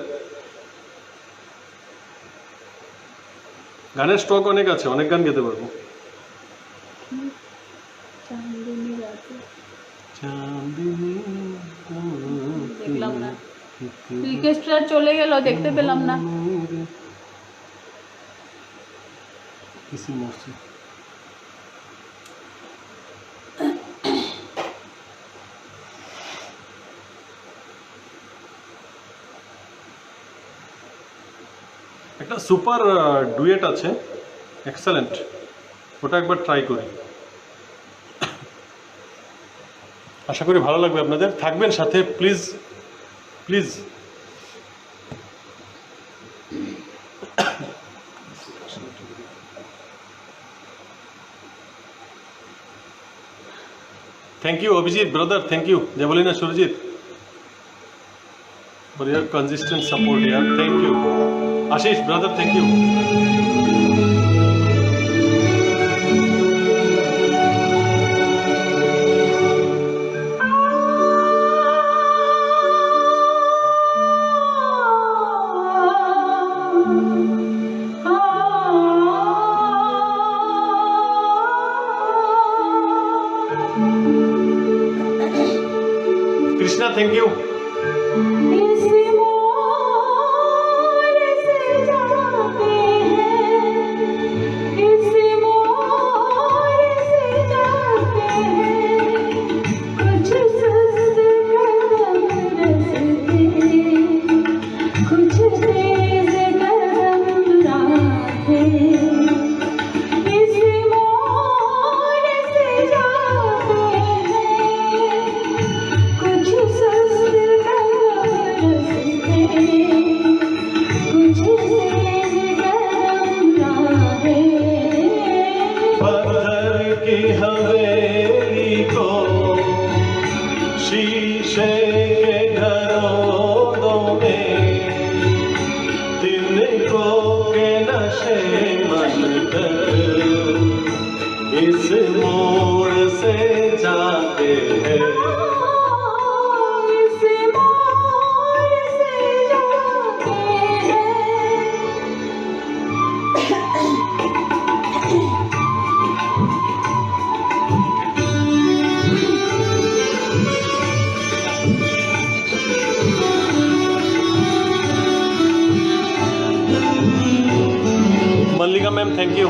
গানের স্টক অনেক আছে, অনেক গান গেতে পারবো। চাঁদনি রাতে চাঁদনি দেখলাম না, রিকোয়েস্টটা চলে গেল, দেখতে পেলাম না। किसी मौसम একটা সুপার ডুয়েট আছে, এক্সেলেন্ট, ওটা একবার ট্রাই করি। আশা করি ভালো লাগবে আপনাদের, থাকবেন সাথে please please. Thank you Abhijit brother, thank you जयबलीना Surajit for your consistent support यार, thank you Ashish brother, thank you. Krishna thank you. की हवेली को शीशे के घरों में तिनको के नशे मन कर इस मोड़ से जाते हैं। Mallika ma'am thank you.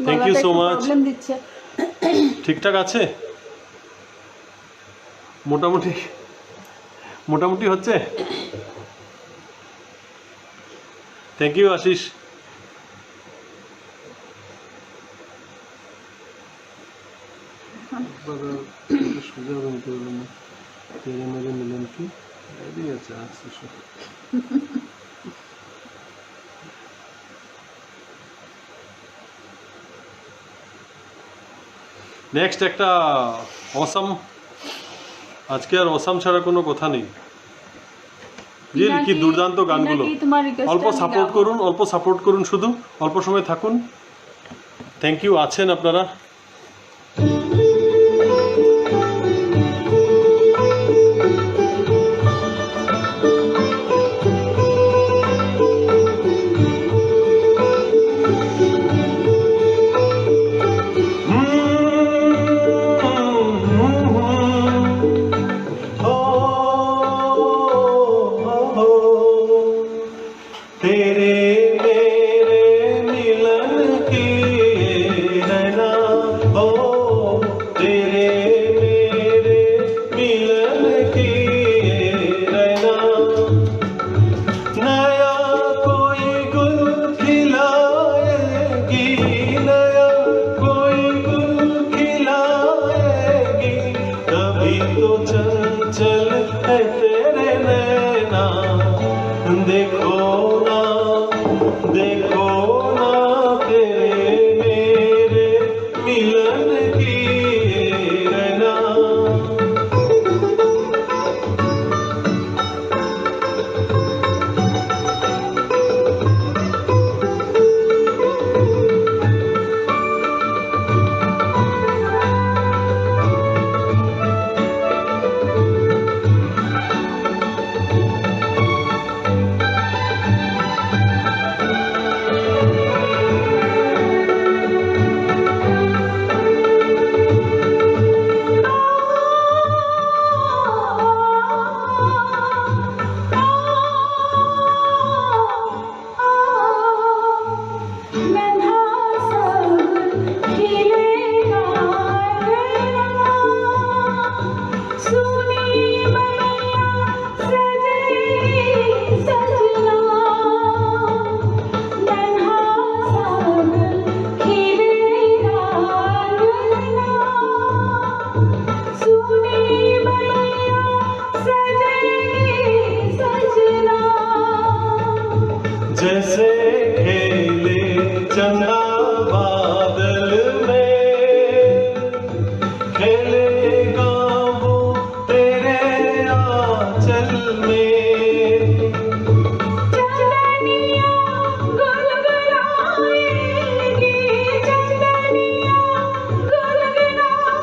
Thank you so much. Problem দিচ্ছে। ঠিকঠাক আছে, মোটামুটি মোটামুটি হচ্ছে। Thank you Ashish. সোজা বলতে পারবো না, তেরে মেরে মিলন কি এদিকে আছে আসছে সব। নেক্সট একটা অসাম, আজকে আর অসাম ছাড়া কোনো কথা নেই। জি কি দুর্দান্ত গানগুলো, অল্প সাপোর্ট করুন, অল্প সাপোর্ট করুন, শুধু অল্প সময় থাকুন। থ্যাংক ইউ আছেন আপনারা। तेरे मेरे मिलन की है ना हो, तेरे मेरे मिलन की है ना, नया कोई गुल खिलाएगी, नया कोई गुल खिलाएगी, कभी तो चंचल है तेरे नैना, देखो ना देखो ना तेरे मेरे मिलन की है ना। जैसे खेले चंदा बादल में, खेलेगा वो तेरे आंचल में, चंदनिया गुलगुलाएगी, चंदनिया गुलगुलाएगी,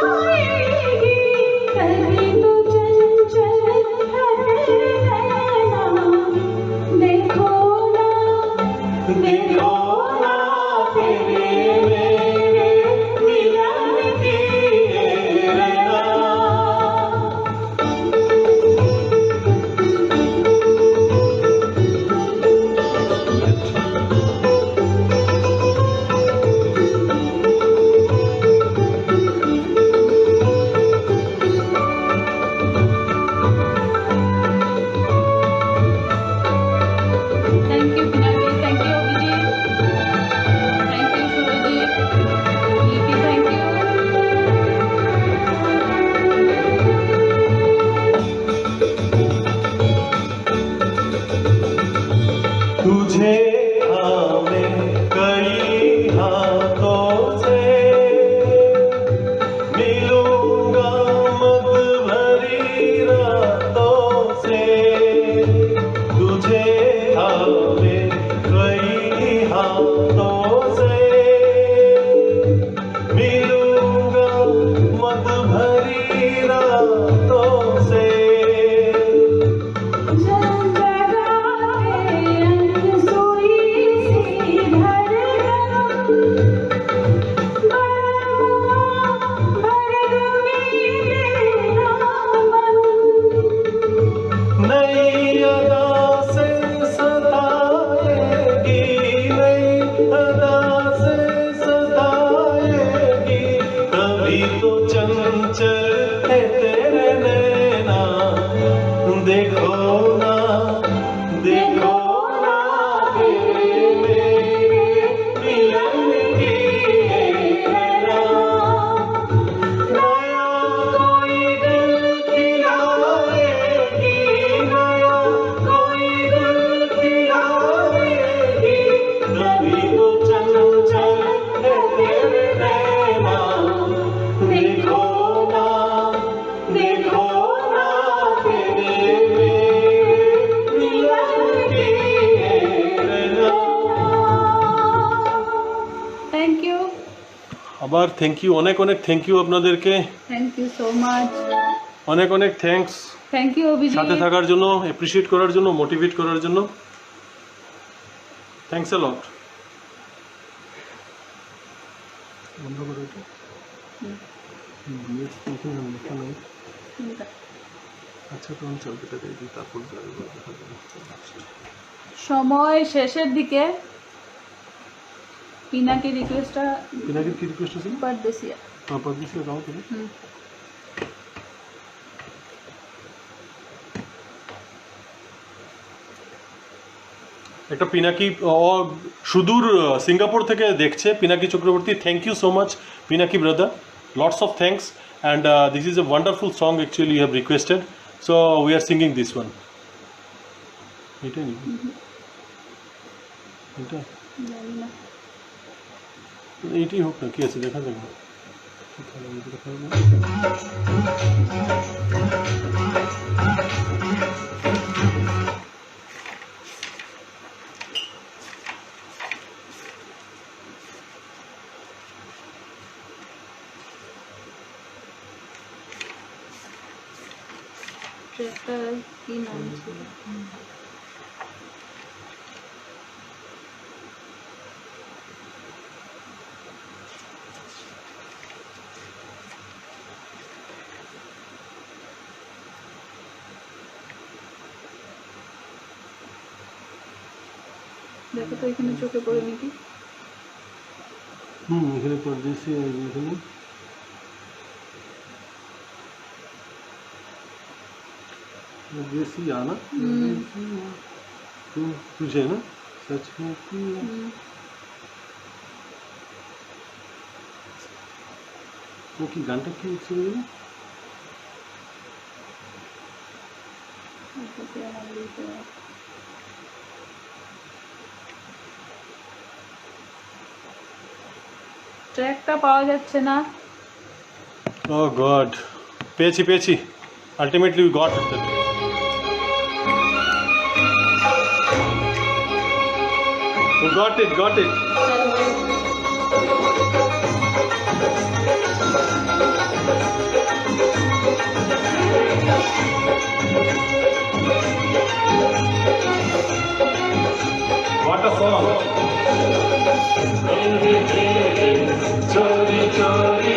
कभी तो चंचल है तेरे नैना, देखो देखो ना तेरे मेरे থ্যাংক ইউ, আবার থ্যাংক ইউ, অনেক অনেক থ্যাংক ইউ আপনাদেরকে, থ্যাংক ইউ সো মাচ, অনেক অনেক থ্যাঙ্কস থ্যাংক ইউ অভিজিৎ। সাথে থাকার জন্য, অ্যাপ্রিসিয়েট করার জন্য, মোটিভেট করার জন্য। থ্যাঙ্কস আ লট। আচ্ছা তখন চলতে দিই, তারপর সময় শেষের দিকে পিনাকি রিকোয়েস্টটা পিনাকির কি রিকোয়েস্ট আছে? পারদেসিয়া। পদ্মশ্রী গাও তুমি একটা পিনাকি সুদূর সিঙ্গাপুর থেকে দেখছে Pinaki Chakraborty. Thank you so much Pinaki brother, lots of thanks, and this is a wonderful song actually you have requested, so we are singing this one. এটাই নি এটা জানি না, এইটাই হোক না, কি আছে দেখা যাবে। ট্র্যাকটা কি নাম ছিল? দেখো তো এখানে চোখে পড়ে নাকি। এখানে পরদেশি, এখানে देसी आना तू तुझे ना सच है कि वो की गानটা কি ছিল? ট্র্যাকটা পাওয়া যাচ্ছে না। ও গড, পেয়েছি ultimately we got it. We got it. What a song. Chori chori.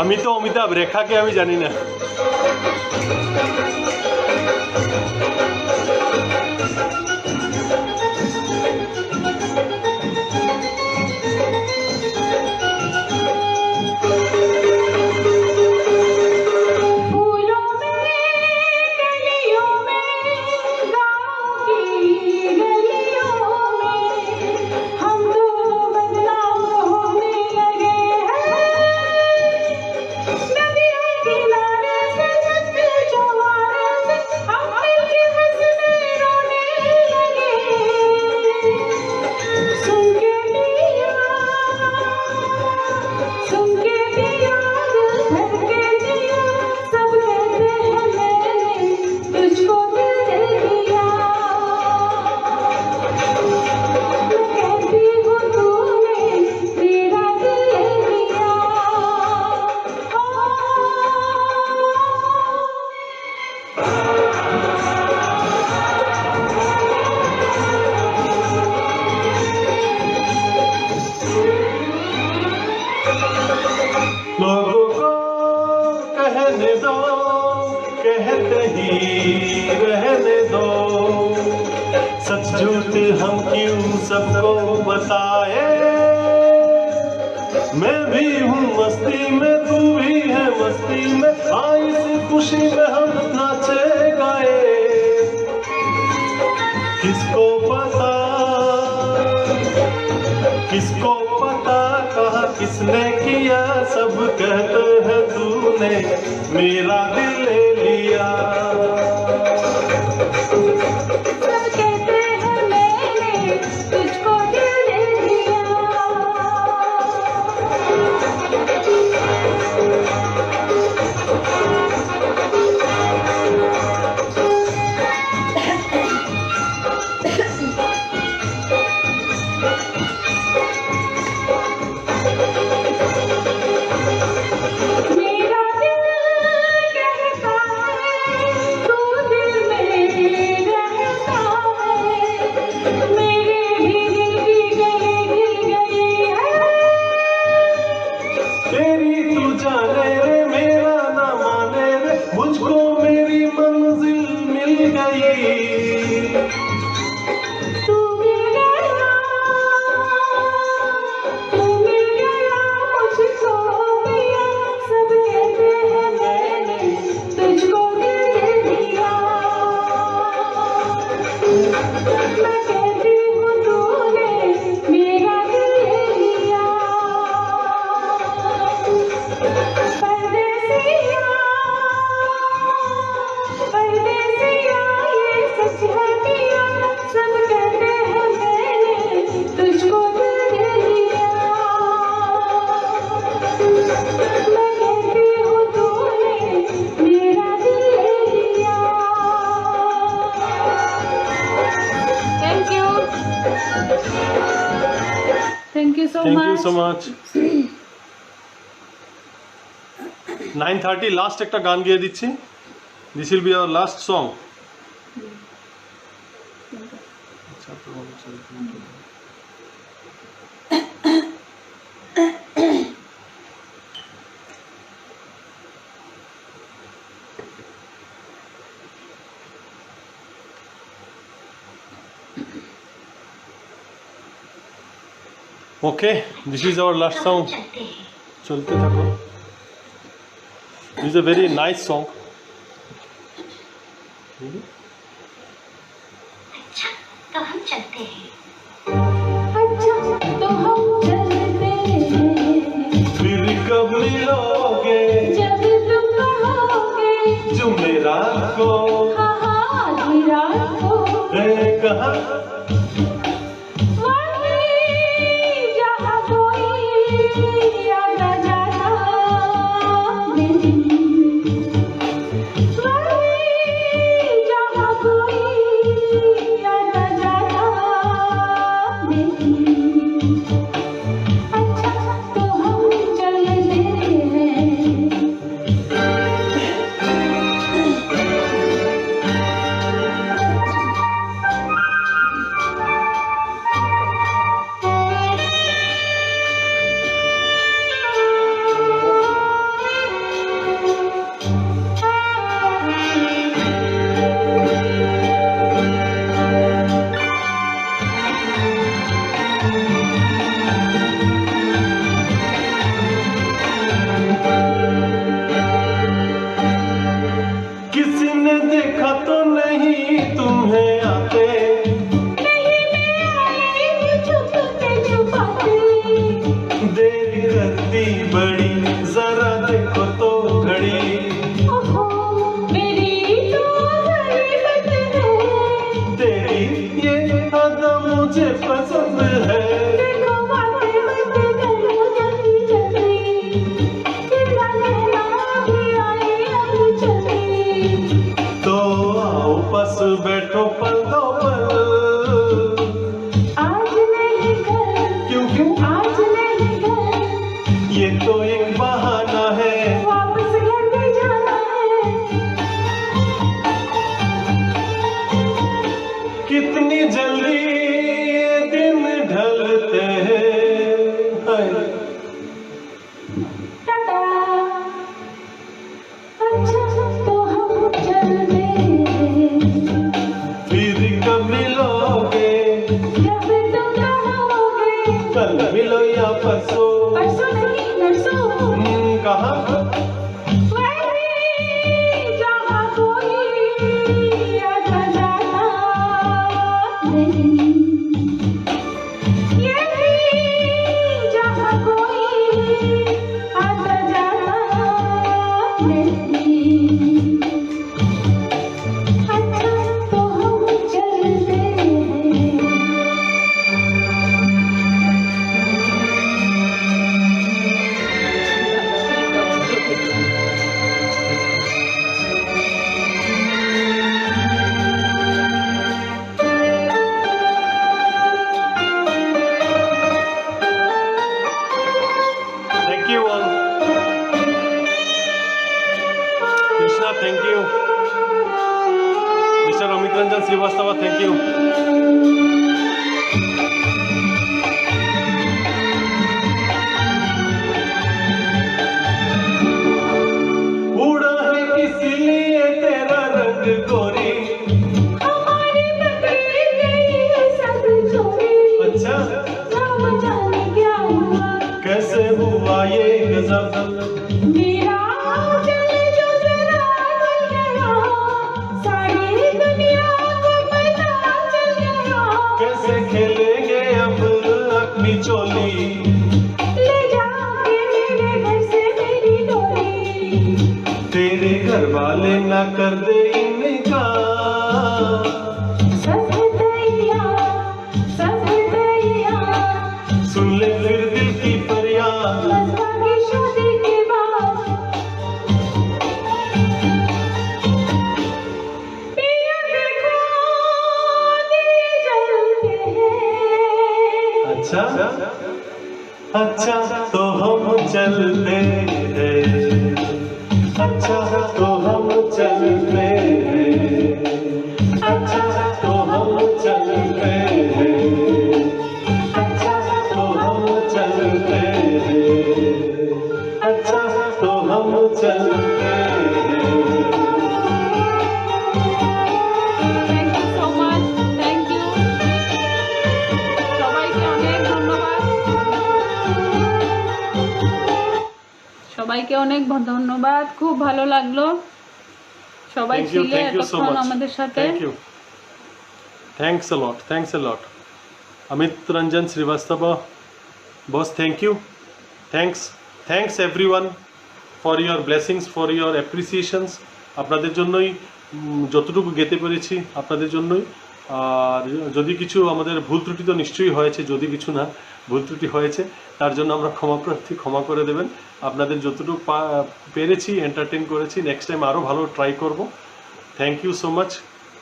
আমি তো অমিতাভ, রেখাকে আমি জানি না। किनारे झूठ हम क्यों सबको बताए, मैं भी हूँ मस्ती में तू भी है मस्ती में, आई इस खुशी में हम नाचे गाए। किसको पता कहा किसने किया, सब कहते हैं तूने मेरा दिल ले लिया। सब कहते हैं मैंने तुझको दिल दे दिया। Thank you so much. 9:30 last একটা গান গিয়ে দিচ্ছি। This will be our last song. Okay, this is our last song. चलते थको। This is a very nice song. अच्छा तो हम चलते हैं। अच्छा तो हम चलते हैं, फिर कब मिलोगे जब तुम कहोगे, जुमेरात को, हाँ आधी रात को, कहाँ वहीं जहाँ कोई आना जाना नहीं, वहीं जहाँ कोई आना जाना नहीं। अच्छा तो हम चलते हैं, किसी ने देखा तो नहीं तुम्हें आते, देर करती बड़ी, जरा देखो तो घड़ी, तेरी ये अदा मुझे पसंद है। तो आओ बस बैठो पल दो पल, आज नहीं कल, क्योंकि आज नहीं कल, ये तो एक बहाना है। वापस घर पे जाना है। कितनी जल्दी ये दिन ढलते हैं, हाय। टाटा। अच्छा तो हम चलते हैं, फिर कब मिलोगे परसों परसों नहीं नरसों कहाँ वही जहाँ कोई आता जाता नहीं यही जहाँ कोई आता जाता नहीं अच्छा तो हम चलते हैं Thank you all. Krishna, thank you. Mr. Amit Ranjan Srivastava, thank you. उड़ा है इसलिए तेरा रंग गोरी हमारी बकरी गई है सब चोरी अच्छा हम जाने क्या हुआ कैसे हुआ ये गजब मेरा चल जो जरा चल गया सारी दुनिया को पता चल गया कैसे खेलेंगे अब अपनी चोली ले जाके मेरे घर से मेरी डोली तेरे घर वाले ना कर दे इनकार सब तैयार सुन ले फिर दिल की फरियाद बसपा की शादी के बाद पिया देखो दिए जलते हैं अच्छा अच्छा तो हम चलते हैं अच्छा तो हम चलते हैं अच्छा तो हम चलते हैं अच्छा तो हम चलते हैं अच्छा तो हम चलते हैं thank you so much thank you সবাইকে অনেক ধন্যবাদ সবাইকে অনেক ধন্যবাদ খুব ভালো লাগলো সবাই Thank you ছিলে so এতক্ষণ much. আমাদের সাথে Thank you. Thanks a lot. Amit Ranjan Srivastava, boss, thank you. Thanks everyone for your blessings, for your appreciations. আপনাদের জন্যই যতটুকু গেতে পেরেছি আপনাদের জন্যই আর যদি কিছু আমাদের ভুল ত্রুটি তো নিশ্চয়ই হয়েছে যদি কিছু না ভুল ত্রুটি হয়েছে তার জন্য আমরা ক্ষমা করে দেবেন আপনাদের যতটুকু পেরেছি এন্টারটেইন করেছি নেক্সট টাইম আরও ভালো ট্রাই করব thank you so much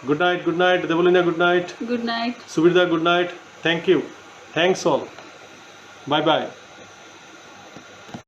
good night Debolina good night good night সুবিরদা good night thank you thanks all bye by